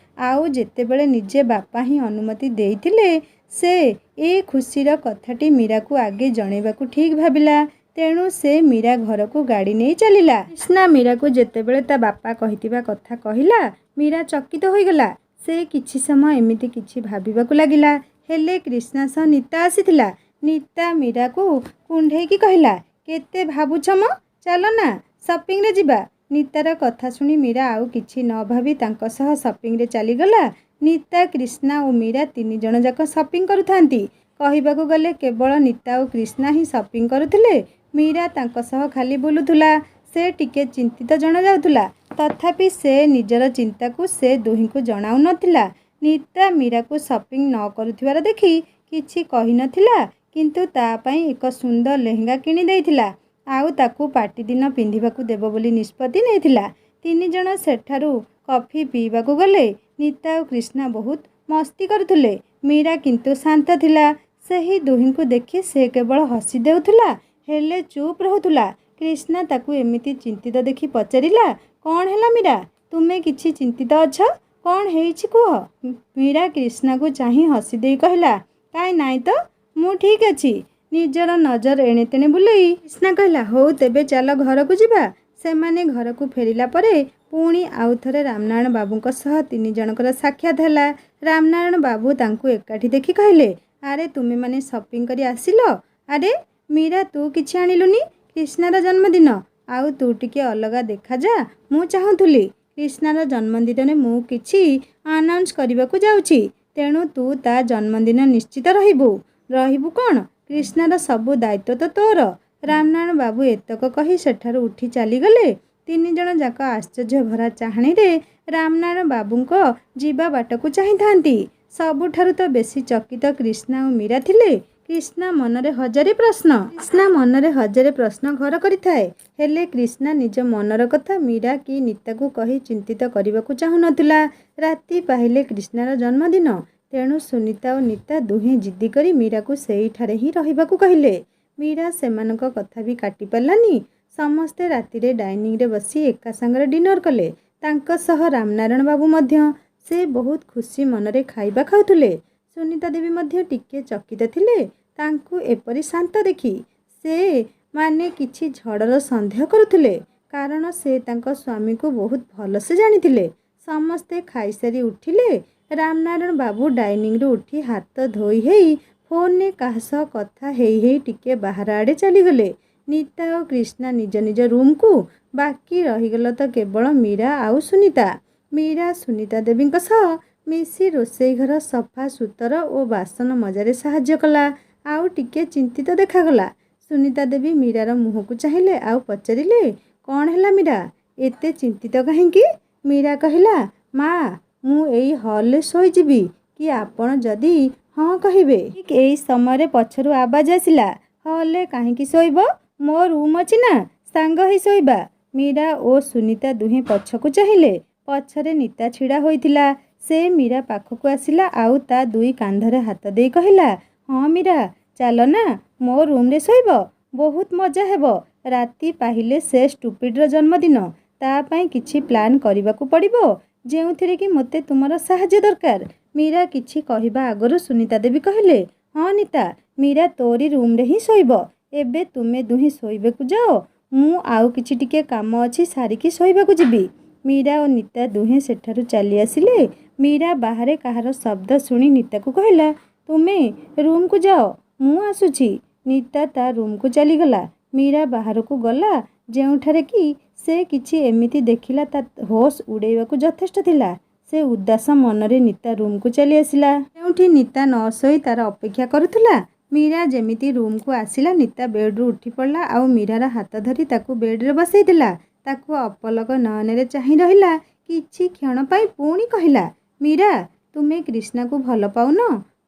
ଆଉ ଯେତେବେଳେ ନିଜେ ବାପା ହିଁ ଅନୁମତି ଦେଇଥିଲେ, ସେ ଏ ଖୁସିର କଥାଟି ମୀରାକୁ ଆଗେ ଜଣେଇବାକୁ ଠିକ୍ ଭାବିଲା। ତେଣୁ ସେ ମୀରା ଘରକୁ ଗାଡ଼ି ନେଇ ଚାଲିଲା। କ୍ରିଷ୍ଣା ମୀରାକୁ ଯେତେବେଳେ ତା ବାପା କହିଥିବା କଥା କହିଲା, ମୀରା ଚକିତ ହୋଇଗଲା। ସେ କିଛି ସମୟ ଏମିତି କିଛି ଭାବିବାକୁ ଲାଗିଲା। ହେଲେ କ୍ରିଷ୍ଣା ସହ ନିତା ଆସିଥିଲା। ନିତା ମୀରାକୁ କୁଣ୍ଢେଇକି କହିଲା, କେତେ ଭାବୁଛ ମ? ଚାଲ ନା ସପିଂରେ ଯିବା। ନିତାର କଥା ଶୁଣି ମୀରା ଆଉ କିଛି ନ ଭାବି ତାଙ୍କ ସହ ସପିଂରେ ଚାଲିଗଲା। ନିତା, କ୍ରିଷ୍ଣା ଓ ମୀରା 3 ଜଣ ଯାକ ସପିଂ କରୁଥାନ୍ତି। କହିବାକୁ ଗଲେ କେବଳ ନିତା ଓ କ୍ରିଷ୍ଣା ହିଁ ସପିଂ କରୁଥିଲେ। ମୀରା ତାଙ୍କ ସହ ଖାଲି ବୁଲୁଥିଲା। ସେ ଟିକେ ଚିନ୍ତିତ ଜଣାଯାଉଥିଲା। ତଥାପି ସେ ନିଜର ଚିନ୍ତାକୁ ସେ ଦୁହିଁଙ୍କୁ ଜଣାଉ ନଥିଲା। ନିତା ମୀରାକୁ ସପିଂ ନ କରୁଥିବାର ଦେଖି କିଛି କହିନଥିଲା, କିନ୍ତୁ ତା ପାଇଁ ଏକ ସୁନ୍ଦର ଲେହେଙ୍ଗା କିଣି ଦେଇଥିଲା ଆଉ ତାକୁ ପାର୍ଟି ଦିନ ପିନ୍ଧିବାକୁ ଦେବ ବୋଲି ନିଷ୍ପତ୍ତି ନେଇଥିଲା। 3 ଜଣ ସେଠାରୁ କଫି ପିଇବାକୁ ଗଲେ। ନିତା ଓ କ୍ରିଷ୍ଣା ବହୁତ ମସ୍ତି କରୁଥିଲେ। ମୀରା କିନ୍ତୁ ଶାନ୍ତ ଥିଲା। ସେହି ଦୁହିଁଙ୍କୁ ଦେଖି ସେ କେବଳ ହସି ଦେଉଥିଲା, ହେଲେ ଚୁପ୍ ରହୁଥିଲା। କ୍ରିଷ୍ଣା ତାକୁ ଏମିତି ଚିନ୍ତିତ ଦେଖି ପଚାରିଲା, କ'ଣ ହେଲା ମୀରା? ତୁମେ କିଛି ଚିନ୍ତିତ ଅଛ? କ'ଣ ହେଇଛି କୁହ? ମୀରା କ୍ରିଷ୍ଣାକୁ ଚାହିଁ ହସି ଦେଇ କହିଲା, କାଇଁ ନାଇଁ ତ, ମୁଁ ଠିକ୍ ଅଛି। ନିଜର ନଜର ଏଣେ ତେଣେ ବୁଲେଇ କ୍ରିଷ୍ଣା କହିଲା, ହଉ ତେବେ ଚାଲ ଘରକୁ ଯିବା। ସେମାନେ ଘରକୁ ଫେରିଲା ପରେ ପୁଣି ଆଉ ଥରେ ରାମନାରାୟଣ ବାବୁଙ୍କ ସହ 3 ଜଣଙ୍କର ସାକ୍ଷାତ ହେଲା। ରାମନାରାୟଣ ବାବୁ ତାଙ୍କୁ ଏକାଠି ଦେଖି କହିଲେ, ଆରେ ତୁମେମାନେ ସପିଂ କରି ଆସିଲ? ଆରେ ମୀରା, ତୁ କିଛି ଆଣିଲୁନି? କ୍ରିଷ୍ଣାର ଜନ୍ମଦିନ, ଆଉ ତୁ ଟିକେ ଅଲଗା ଦେଖାଯା। ମୁଁ ଚାହୁଁଥିଲି କ୍ରିଷ୍ଣାର ଜନ୍ମଦିନରେ ମୁଁ କିଛି ଆନାଉନ୍ସ କରିବାକୁ ଯାଉଛି, ତେଣୁ ତୁ ତା ଜନ୍ମଦିନ ନିଶ୍ଚିତ ରହିବୁ। ରହିବୁ କ'ଣ? କ୍ରିଷ୍ଣାର ସବୁ ଦାୟିତ୍ୱ ତ ତୋର। ରାମନାରାୟଣ ବାବୁ ଏତକ କହି ସେଠାରୁ ଉଠି ଚାଲିଗଲେ। 3 ଜଣ ଯାକ ଆଶ୍ଚର୍ଯ୍ୟ ଭରା ଚାହାଣୀରେ ରାମନାରାୟଣ ବାବୁଙ୍କ ଯିବା ବାଟକୁ ଚାହିଁଥାନ୍ତି। ସବୁଠାରୁ ତ ବେଶୀ ଚକିତ କ୍ରିଷ୍ଣା ଓ ମୀରା ଥିଲେ। କ୍ରିଷ୍ଣା ମନରେ ହଜାରେ ପ୍ରଶ୍ନ ଘର କରିଥାଏ। ହେଲେ କ୍ରିଷ୍ଣା ନିଜ ମନର କଥା ମୀରା କି ନିତାକୁ କହି ଚିନ୍ତିତ କରିବାକୁ ଚାହୁଁନଥିଲା। ରାତି ପାହିଲେ କ୍ରିଷ୍ଣାର ଜନ୍ମଦିନ। ତେଣୁ ସୁନିତା ଓ ନିତା ଦୁହେଁ ଜିଦି କରି ମୀରାକୁ ସେଇଠାରେ ହିଁ ରହିବାକୁ କହିଲେ। ମୀରା ସେମାନଙ୍କ କଥା ବି କାଟିପାରିଲାନି। ସମସ୍ତେ ରାତିରେ ଡାଇନିଂରେ ବସି ଏକା ସାଙ୍ଗରେ ଡିନର କଲେ। ତାଙ୍କ ସହ ରାମନାରାୟଣ ବାବୁ ମଧ୍ୟ। ସେ ବହୁତ ଖୁସି ମନରେ ଖାଇବା ଖାଉଥିଲେ। ସୁନିତା ଦେବୀ ମଧ୍ୟ ଟିକେ ଚକିତ ଥିଲେ ତାଙ୍କୁ ଏପରି ଶାନ୍ତ ଦେଖି। ସେ ମାନେ କିଛି ଝଡ଼ର ସନ୍ଦେହ କରୁଥିଲେ, କାରଣ ସେ ତାଙ୍କ ସ୍ୱାମୀକୁ ବହୁତ ଭଲସେ ଜାଣିଥିଲେ। ସମସ୍ତେ ଖାଇସାରି ଉଠିଲେ। ରାମନାରାୟଣ ବାବୁ ଡାଇନିଂରୁ ଉଠି ହାତ ଧୋଇ ହେଇ ଫୋନରେ କାହା ସହ କଥା ହେଇ ହେଇ ଟିକେ ବାହାର ଆଡ଼େ ଚାଲିଗଲେ। ନିତା ଓ କ୍ରିଷ୍ଣା ନିଜ ନିଜ ରୁମ୍କୁ। ବାକି ରହିଗଲା ତ କେବଳ ମୀରା ଆଉ ସୁନିତା। ମୀରା ସୁନିତା ଦେବୀଙ୍କ ସହ ମିଶି ରୋଷେଇ ଘର ସଫା ସୁତର ଓ ବାସନ ମଜାରେ ସାହାଯ୍ୟ କଲା। ଆଉ ଟିକେ ଚିନ୍ତିତ ଦେଖାଗଲା। ସୁନିତା ଦେବୀ ମୀରାର ମୁହଁକୁ ଚାହିଁଲେ ଆଉ ପଚାରିଲେ, କ'ଣ ହେଲା ମୀରା, ଏତେ ଚିନ୍ତିତ କାହିଁକି? ମୀରା କହିଲା, ମା, ମୁଁ ଏଇ ହଲ୍ରେ ଶୋଇଯିବି କି ଆପଣ ଯଦି ହଁ କହିବେ। ଠିକ୍ ଏଇ ସମୟରେ ପଛରୁ ଆବାଜ ଆସିଲା, ହଲ୍ରେ କାହିଁକି ଶୋଇବ? ମୋ ରୁମ୍ ଅଛି ନା, ସାଙ୍ଗ ହେଇ ଶୋଇବା। ମୀରା ଓ ସୁନିତା ଦୁହେଁ ପଛକୁ ଚାହିଁଲେ। ପଛରେ ନିତା ଛିଡ଼ା ହୋଇଥିଲା। ସେ ମୀରା ପାଖକୁ ଆସିଲା ଆଉ ତା ଦୁଇ କାନ୍ଧରେ ହାତ ଦେଇ କହିଲା, ହଁ ମୀରା, ଚାଲ ନା ମୋ ରୁମ୍ରେ ଶୋଇବ। ବହୁତ ମଜା ହେବ। ରାତି ପାହିଲେ ସେ ଷ୍ଟୁପିଡ୍ର ଜନ୍ମଦିନ। ତା ପାଇଁ କିଛି ପ୍ଲାନ୍ କରିବାକୁ ପଡ଼ିବ, ଯେଉଁଥିରେ କି ମୋତେ ତୁମର ସାହାଯ୍ୟ ଦରକାର। ମୀରା କିଛି କହିବା ଆଗରୁ ସୁନିତା ଦେବୀ କହିଲେ, ହଁ ନିତା, ମୀରା ତୋରି ରୁମ୍ରେ ହିଁ ଶୋଇବ। ଏବେ ତୁମେ ଦୁହେଁ ଶୋଇବାକୁ ଯାଅ, ମୁଁ ଆଉ କିଛି ଟିକେ କାମ ଅଛି ସାରିକି ଶୋଇବାକୁ ଯିବି। ମୀରା ଓ ନିତା ଦୁହେଁ ସେଠାରୁ ଚାଲି ଆସିଲେ। ମୀରା ବାହାରେ କାହାର ଶବ୍ଦ ଶୁଣି ନିତାକୁ କହିଲା, ତୁମେ ରୁମ୍କୁ ଯାଅ, ମୁଁ ଆସୁଛି। ନିତା ତା ରୁମ୍କୁ ଚାଲିଗଲା। ମୀରା ବାହାରକୁ ଗଲା, ଯେଉଁଠାରେ କି ସେ କିଛି ଏମିତି ଦେଖିଲା ତା ହୋସ୍ ଉଡ଼େଇବାକୁ ଯଥେଷ୍ଟ ଥିଲା। ସେ ଉଦାସ ମନରେ ନିତା ରୁମ୍କୁ ଚାଲି ଆସିଲା, ଯେଉଁଠି ନିତା ନ ଶୋଇ ତାର ଅପେକ୍ଷା କରୁଥିଲା। ମୀରା ଯେମିତି ରୁମ୍କୁ ଆସିଲା, ନିତା ବେଡ୍ରୁ ଉଠି ପଡ଼ିଲା ଆଉ ମୀରାର ହାତ ଧରି ତାକୁ ବେଡ୍ରେ ବସେଇଦେଲା। ତାକୁ ଅପଲକ ନୟନରେ ଚାହିଁ ରହିଲା କିଛି କ୍ଷଣ ପାଇଁ, ପୁଣି କହିଲା, ମୀରା, ତୁମେ କ୍ରିଷ୍ଣାକୁ ଭଲ ପାଉନ?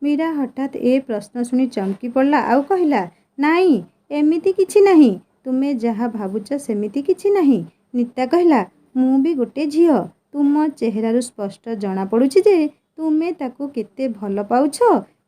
ମୀରା ହଠାତ୍ ଏ ପ୍ରଶ୍ନ ଶୁଣି ଚମକି ପଡ଼ିଲା ଆଉ କହିଲା, ନାଇଁ, ଏମିତି କିଛି ନାହିଁ। ତୁମେ ଯାହା ଭାବୁଛ ସେମିତି କିଛି ନାହିଁ। ନିତା କହିଲା, ମୁଁ ବି ଗୋଟେ ଝିଅ। ତୁମ ଚେହେରାରୁ ସ୍ପଷ୍ଟ ଜଣାପଡ଼ୁଛି ଯେ ତୁମେ ତାକୁ କେତେ ଭଲ ପାଉଛ,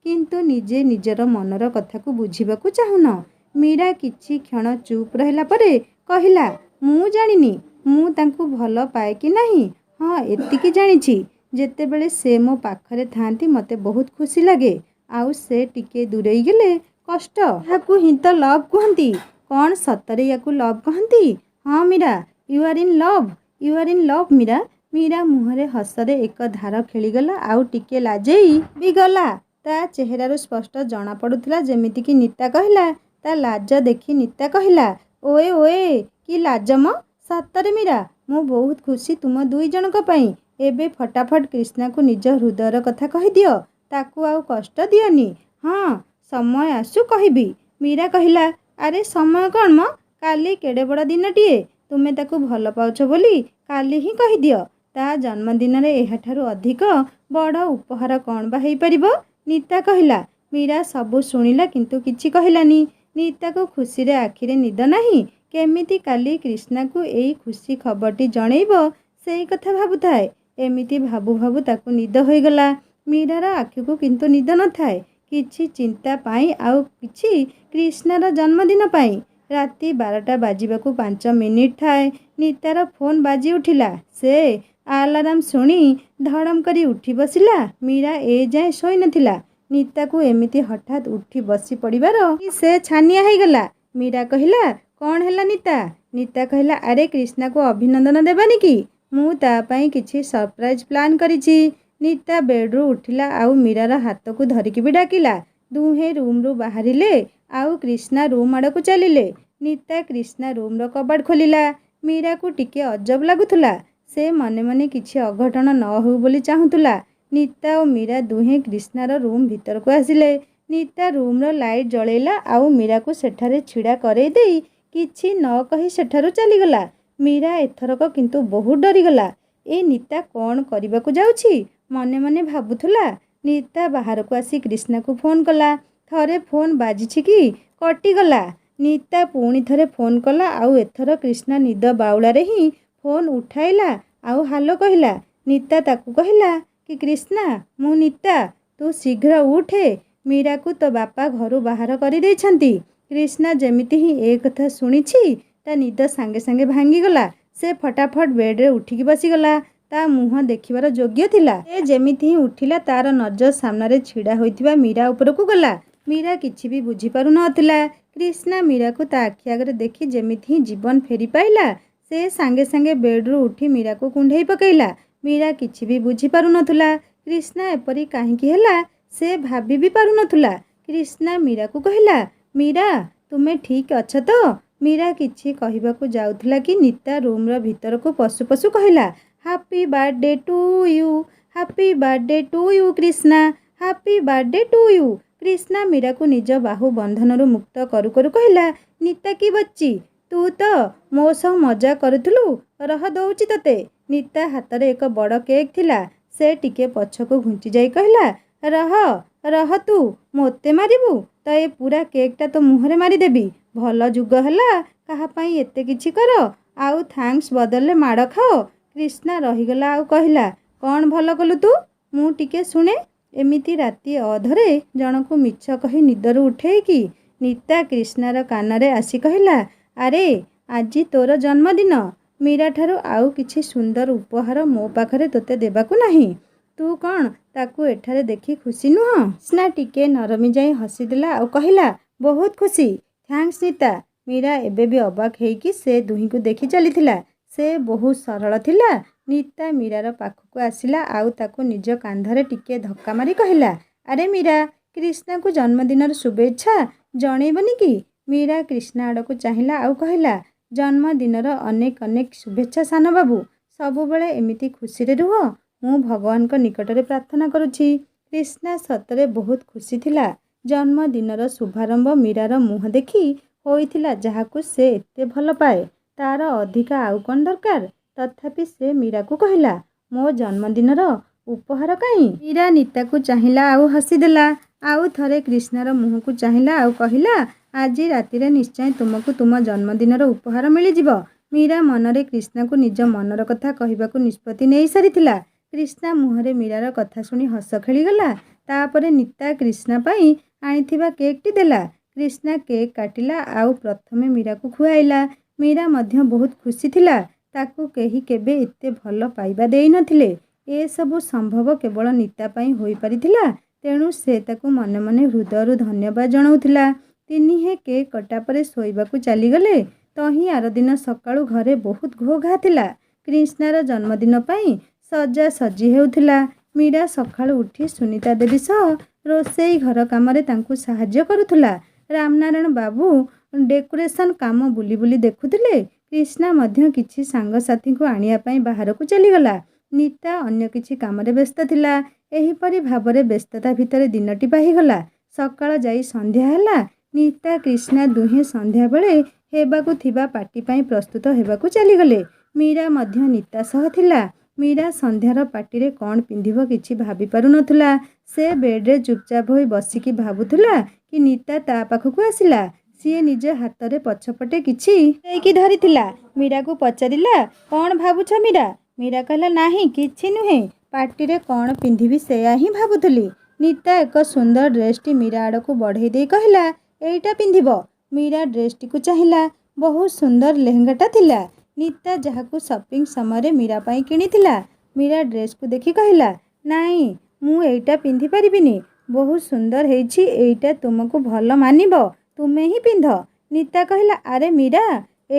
କିନ୍ତୁ ନିଜେ ନିଜର ମନର କଥାକୁ ବୁଝିବାକୁ ଚାହୁଁନ। ମୀରା କିଛି କ୍ଷଣ ଚୁପ୍ ରହିଲା ପରେ କହିଲା, ମୁଁ ଜାଣିନି ମୁଁ ତାଙ୍କୁ ଭଲ ପାଏ କି ନାହିଁ। ହଁ, ଏତିକି ଜାଣିଛି, ଯେତେବେଳେ ସେ ମୋ ପାଖରେ ଥାଆନ୍ତି ମୋତେ ବହୁତ ଖୁସି ଲାଗେ, ଆଉ ସେ ଟିକେ ଦୂରେଇ ଗଲେ କଷ୍ଟ। ଏହାକୁ ହିଁ ତ ଲଭ୍ କୁହନ୍ତି। କ'ଣ ସତରେ ୟାକୁ ଲଭ୍ କହନ୍ତି? ହଁ Meera, you are in love, you are in love Meera. Meera ମୁହଁରେ ହସରେ ଏକ ଧାର ଖେଳିଗଲା ଆଉ ଟିକେ ଲାଜେଇ ବି ଗଲା। ତା ଚେହେରାରୁ ସ୍ପଷ୍ଟ ଜଣାପଡ଼ୁଥିଲା ଯେମିତିକି ନିତା କହିଲା। ତା ଲାଜ ଦେଖି ନିତା କହିଲା, ଓଏ ଓଏ, କି ଲାଜ ମ? ସତରେ ମୀରା, ମୁଁ ବହୁତ ଖୁସି ତୁମ ଦୁଇ ଜଣଙ୍କ ପାଇଁ। ଏବେ ଫଟାଫଟ କ୍ରିଷ୍ଣାକୁ ନିଜ ହୃଦୟର କଥା କହିଦିଅ, ତାକୁ ଆଉ କଷ୍ଟ ଦିଅନି। ହଁ, ସମୟ ଆସୁ କହିବି। ମୀରା କହିଲା, ଆରେ ସମୟ କ'ଣ ମ, କାଲି କେଡ଼େ ବଡ଼ ଦିନଟିଏ। ତୁମେ ତାକୁ ଭଲ ପାଉଛ ବୋଲି କାଲି ହିଁ କହିଦିଅ। ତା ଜନ୍ମଦିନରେ ଏହାଠାରୁ ଅଧିକ ବଡ଼ ଉପହାର କ'ଣ ବା ହେଇପାରିବ? ନିତା କହିଲା। ମୀରା ସବୁ ଶୁଣିଲା କିନ୍ତୁ କିଛି କହିଲାନି। ନିତାକୁ ଖୁସିରେ ଆଖିରେ ନିଦ ନାହିଁ। କେମିତି କାଲି କ୍ରିଷ୍ଣାକୁ ଏଇ ଖୁସି ଖବରଟି ଜଣେଇବ ସେଇ କଥା ଭାବୁଥାଏ। ଏମିତି ଭାବୁ ଭାବୁ ତାକୁ ନିଦ ହୋଇଗଲା। ମୀରାର ଆଖିକୁ କିନ୍ତୁ ନିଦ ନଥାଏ, କିଛି ଚିନ୍ତା ପାଇଁ ଆଉ କିଛି କ୍ରିଷ୍ଣାର ଜନ୍ମଦିନ ପାଇଁ। ରାତି 12ଟା ବାଜିବାକୁ 5 ମିନିଟ୍ ଥାଏ। ନିତାର ଫୋନ୍ ବାଜି ଉଠିଲା। ସେ ଆଲାରାମ ଶୁଣି ଧଡ଼ମ କରି ଉଠି ବସିଲା। ମୀରା ଏ ଯାଏଁ ଶୋଇନଥିଲା। ନିତାକୁ ଏମିତି ହଠାତ୍ ଉଠି ବସି ପଡ଼ିବାର ସେ ଛାନିଆ ହେଇଗଲା। ମୀରା କହିଲା, କ'ଣ ହେଲା ନିତା? ନିତା କହିଲା, ଆରେ କ୍ରିଷ୍ଣାକୁ ଅଭିନନ୍ଦନ ଦେବାନି କି? ମୁଁ ତା ପାଇଁ କିଛି ସରପ୍ରାଇଜ୍ ପ୍ଲାନ୍ କରିଛି। ନିତା ବେଡ୍ରୁ ଉଠିଲା ଆଉ ମୀରାର ହାତକୁ ଧରିକି ବି ଡାକିଲା। ଦୁହେଁ ରୁମ୍ରୁ ବାହାରିଲେ ଆଉ କ୍ରିଷ୍ଣା ରୁମ୍ ଆଡ଼କୁ ଚାଲିଲେ। ନିତା କ୍ରିଷ୍ଣା ରୁମ୍ର କବାଟ ଖୋଲିଲା। ମୀରାକୁ ଟିକେ ଅଜବ ଲାଗୁଥିଲା। ସେ ମନେ ମନେ କିଛି ଅଘଟଣ ନ ହେଉ ବୋଲି ଚାହୁଁଥିଲା। ନିତା ଓ ମୀରା ଦୁହେଁ କ୍ରିଷ୍ଣାର ରୁମ୍ ଭିତରକୁ ଆସିଲେ। ନିତା ରୁମ୍ର ଲାଇଟ୍ ଜଳେଇଲା ଆଉ ମୀରାକୁ ସେଠାରେ ଛିଡ଼ା କରେଇ ଦେଇ କିଛି ନ କହି ସେଠାରୁ ଚାଲିଗଲା। ମୀରା ଏଥରକ କିନ୍ତୁ ବହୁତ ଡରିଗଲା। ଏ ନିତା କ'ଣ କରିବାକୁ ଯାଉଛି ମନେ ମନେ ଭାବୁଥିଲା। ନିତା ବାହାରକୁ ଆସି କ୍ରିଷ୍ଣାକୁ ଫୋନ୍ କଲା। ଥରେ ଫୋନ୍ ବାଜିଛି କି କଟିଗଲା। ନିତା ପୁଣି ଥରେ ଫୋନ୍ କଲା ଆଉ ଏଥର କ୍ରିଷ୍ଣା ନିଦ ବାଉଳାରେ ହିଁ ଫୋନ୍ ଉଠାଇଲା ଆଉ ହାଲୋ କହିଲା। ନିତା ତାକୁ କହିଲା, କି କ୍ରିଷ୍ଣା, ମୁଁ ନିତା, ତୁ ଶୀଘ୍ର ଉଠେ, ମୀରାକୁ ତୋ ବାପା ଘରୁ ବାହାର କରିଦେଇଛନ୍ତି। କ୍ରିଷ୍ଣା ଯେମିତି ହିଁ ଏ କଥା ଶୁଣିଛି ତା ନିଦ ସାଙ୍ଗେ ସାଙ୍ଗେ ଭାଙ୍ଗିଗଲା। ସେ ଫଟାଫଟ ବେଡ଼୍ରେ ଉଠିକି ବସିଗଲା। ତା ମୁହଁ ଦେଖିବାର ଯୋଗ୍ୟ ଥିଲା। ସେ ଯେମିତି ହିଁ ଉଠିଲା ତାର ନଜର ସାମ୍ନାରେ ଛିଡ଼ା ହୋଇଥିବା ମୀରା ଉପରକୁ ଗଲା। ମୀରା କିଛି ବି ବୁଝିପାରୁ ନଥିଲା। କ୍ରିଷ୍ଣା ମୀରାକୁ ତା ଆଖି ଆଗରେ ଦେଖି ଯେମିତି ହିଁ ଜୀବନ ଫେରି ପାଇଲା। ସେ ସାଙ୍ଗେ ସାଙ୍ଗେ ବେଡ଼୍ରୁ ଉଠି ମୀରାକୁ କୁଣ୍ଢେଇ ପକାଇଲା। ମୀରା କିଛି ବି ବୁଝିପାରୁ ନଥିଲା କ୍ରିଷ୍ଣା ଏପରି କାହିଁକି ହେଲା। ସେ ଭାବି ବି ପାରୁନଥିଲା। କ୍ରିଷ୍ଣା ମୀରାକୁ କହିଲା, ମୀରା ତୁମେ ଠିକ୍ ଅଛ ତ? ମୀରା କିଛି କହିବାକୁ ଯାଉଥିଲା କି ନିତା ରୁମ୍ର ଭିତରକୁ ପଶୁ ପଶୁ କହିଲା, happy birthday to you, happy birthday to you Krishna, happy birthday to you. Krishna ମୀରାକୁ ନିଜ ବାହୁ ବନ୍ଧନରୁ ମୁକ୍ତ କରୁ କରୁ କହିଲା, ନିତା କି ବच्ची, ତୁ ତ ମୋ ସହ ମଜା କରୁଥିଲୁ, ରହ ଦଉଛି ତତେ। ନିତା ହାତରେ ଏକ ବଡ଼ କେକ୍ ଥିଲା। ସେ ଟିକେ ପଛକୁ ଘୁଞ୍ଚି ଯାଇ କହିଲା, ରହ ରହ, ତୁ ମୋତେ ମାରିବୁ ତ ଏ ପୁରା କେକ୍ଟା ତୋ ମୁହଁରେ ମାରିଦେବି। ଭଲ ଯୁଗ ହେଲା, କାହା ପାଇଁ ଏତେ କିଛି କର, ଆଉ ଥ୍ୟାଙ୍କ୍ସ ବଦଳରେ ମାଡ଼ ଖାଅ। କ୍ରିଷ୍ଣା ରହିଗଲା ଆଉ କହିଲା, କ'ଣ ଭଲ କଲୁ ତୁ? ମୁଁ ଟିକେ ଶୁଣେ। ଏମିତି ରାତି ଅଧରେ ଜଣକୁ ମିଛ କହି ନିଦରୁ ଉଠେଇକି ନିତା କ୍ରିଷ୍ଣାର କାନରେ ଆସି କହିଲା, ଆରେ ଆଜି ତୋର ଜନ୍ମଦିନ। ମୀରାଠାରୁ ଆଉ କିଛି ସୁନ୍ଦର ଉପହାର ମୋ ପାଖରେ ତୋତେ ଦେବାକୁ ନାହିଁ। ତୁ କ'ଣ ତାକୁ ଏଠାରେ ଦେଖି ଖୁସି ନୁହଁ? କ୍ରିଷ୍ଣା ଟିକେ ନରମି ଯାଇ ହସିଦେଲା ଆଉ କହିଲା, ବହୁତ ଖୁସି, ଥ୍ୟାଙ୍କ୍ସ ନିତା। ମୀରା ଏବେ ବି ଅବାକ୍ ହେଇକି ସେ ଦୁହିଁଙ୍କୁ ଦେଖି ଚାଲିଥିଲା। ସେ ବହୁତ ସରଳ ଥିଲା। ନିତା ମୀରାର ପାଖକୁ ଆସିଲା ଆଉ ତାକୁ ନିଜ କାନ୍ଧରେ ଟିକେ ଧକ୍କା ମାରି କହିଲା, ଆରେ ମୀରା, କ୍ରିଷ୍ଣାକୁ ଜନ୍ମଦିନର ଶୁଭେଚ୍ଛା ଜଣେଇବନି କି? ମୀରା କ୍ରିଷ୍ଣା ଆଡ଼କୁ ଚାହିଁଲା ଆଉ କହିଲା, ଜନ୍ମଦିନର ଅନେକ ଅନେକ ଶୁଭେଚ୍ଛା ସାନବାବୁ। ସବୁବେଳେ ଏମିତି ଖୁସିରେ ରୁହ, ମୁଁ ଭଗବାନଙ୍କ ନିକଟରେ ପ୍ରାର୍ଥନା କରୁଛି। କ୍ରିଷ୍ଣା ସତରେ ବହୁତ ଖୁସି ଥିଲା। ଜନ୍ମଦିନର ଶୁଭାରମ୍ଭ ମୀରାର ମୁହଁ ଦେଖି ହୋଇଥିଲା, ଯାହାକୁ ସେ ଏତେ ଭଲ ପାଏ। ତାର ଅଧିକା ଆଉ କ'ଣ ଦରକାର? ତଥାପି ସେ ମୀରାକୁ କହିଲା, ମୋ ଜନ୍ମଦିନର ଉପହାର କାହିଁ? ମୀରା ନିତାକୁ ଚାହିଁଲା ଆଉ ହସିଦେଲା। ଆଉ ଥରେ କ୍ରିଷ୍ଣାର ମୁହଁକୁ ଚାହିଁଲା ଆଉ କହିଲା, ଆଜି ରାତିରେ ନିଶ୍ଚୟ ତୁମକୁ ତୁମ ଜନ୍ମଦିନର ଉପହାର ମିଳିଯିବ। ମୀରା ମନରେ କ୍ରିଷ୍ଣାକୁ ନିଜ ମନର କଥା କହିବାକୁ ନିଷ୍ପତ୍ତି ନେଇ ସାରିଥିଲା। କ୍ରିଷ୍ଣା ମୁହଁରେ ମୀରାର କଥା ଶୁଣି ହସ ଖେଳିଗଲା। ତାପରେ ନିତା କ୍ରିଷ୍ଣା ପାଇଁ ଆଣିଥିବା କେକ୍ଟି ଦେଲା। କ୍ରିଷ୍ଣା କେକ୍ କାଟିଲା ଆଉ ପ୍ରଥମେ ମୀରାକୁ ଖୁଆଇଲା। ମୀରା ମଧ୍ୟ ବହୁତ ଖୁସି ଥିଲା। ତାକୁ କେହି କେବେ ଏତେ ଭଲ ପାଇବା ଦେଇନଥିଲେ। ଏସବୁ ସମ୍ଭବ କେବଳ ନିତା ପାଇଁ ହୋଇପାରିଥିଲା। ତେଣୁ ସେ ତାକୁ ମନେ ମନେ ହୃଦୟରୁ ଧନ୍ୟବାଦ ଜଣାଉଥିଲା। ତିନିହେଁ କେକ୍ କଟା ପରେ ଶୋଇବାକୁ ଚାଲିଗଲେ। ତହିଁ ଆରଦିନ ସକାଳୁ ଘରେ ବହୁତ ଘୋ ଘା ଥିଲା। କ୍ରିଷ୍ଣାର ଜନ୍ମଦିନ ପାଇଁ ସଜାସଜି ହେଉଥିଲା। ମୀରା ସକାଳୁ ଉଠି ସୁନିତା ଦେବୀ ସହ ରୋଷେଇ ଘର କାମରେ ତାଙ୍କୁ ସାହାଯ୍ୟ କରୁଥିଲା। ରାମନାରାୟଣ ବାବୁ ଡେକୋରେସନ୍ କାମ ବୁଲି ବୁଲି ଦେଖୁଥିଲେ। କ୍ରିଷ୍ଣା ମଧ୍ୟ କିଛି ସାଙ୍ଗସାଥୀଙ୍କୁ ଆଣିବା ପାଇଁ ବାହାରକୁ ଚାଲିଗଲା। ନିତା ଅନ୍ୟ କିଛି କାମରେ ବ୍ୟସ୍ତ ଥିଲା। ଏହିପରି ଭାବରେ ବ୍ୟସ୍ତତା ଭିତରେ ଦିନଟି ପାହିଗଲା। ସକାଳ ଯାଇ ସନ୍ଧ୍ୟା ହେଲା। ନିତା କ୍ରିଷ୍ଣା ଦୁହେଁ ସନ୍ଧ୍ୟାବେଳେ ହେବାକୁ ଥିବା ପାର୍ଟି ପାଇଁ ପ୍ରସ୍ତୁତ ହେବାକୁ ଚାଲିଗଲେ। ମୀରା ମଧ୍ୟ ନିତା ସହ ଥିଲା। ମୀରା ସନ୍ଧ୍ୟାର ପାର୍ଟିରେ କ'ଣ ପିନ୍ଧିବ କିଛି ଭାବିପାରୁ ନଥିଲା। ସେ ବେଡ଼୍ରେ ଚୁପଚାପ ହୋଇ ବସିକି ଭାବୁଥିଲା କି ନିତା ତା ପାଖକୁ ଆସିଲା। ସିଏ ନିଜ ହାତରେ ପଛପଟେ କିଛି ଦେଇକି ଧରିଥିଲା। ମୀରାକୁ ପଚାରିଲା, କ'ଣ ଭାବୁଛ ମୀରା? ମୀରା କହିଲା, ନାହିଁ କିଛି ନୁହେଁ, ପାର୍ଟିରେ କ'ଣ ପିନ୍ଧିବି ସେୟା ହିଁ ଭାବୁଥିଲି। ନିତା ଏକ ସୁନ୍ଦର ଡ୍ରେସ୍ଟି ମୀରା ଆଡ଼କୁ ବଢ଼େଇ ଦେଇ କହିଲା, ଏଇଟା ପିନ୍ଧିବ। ମୀରା ଡ୍ରେସ୍ଟିକୁ ଚାହିଁଲା। ବହୁତ ସୁନ୍ଦର ଲେହେଙ୍ଗାଟା ଥିଲା। ନିତା ଯାହାକୁ ସପିଂ ସମୟରେ ମୀରା ପାଇଁ କିଣିଥିଲା। ମୀରା ଡ୍ରେସ୍କୁ ଦେଖି କହିଲା, ନାଇଁ, ମୁଁ ଏଇଟା ପିନ୍ଧିପାରିବିନି। ବହୁତ ସୁନ୍ଦର ହେଇଛି, ଏଇଟା ତୁମକୁ ଭଲ ମାନିବ, ତୁମେ ହିଁ ପିନ୍ଧ। ନିତା କହିଲା, ଆରେ ମୀରା,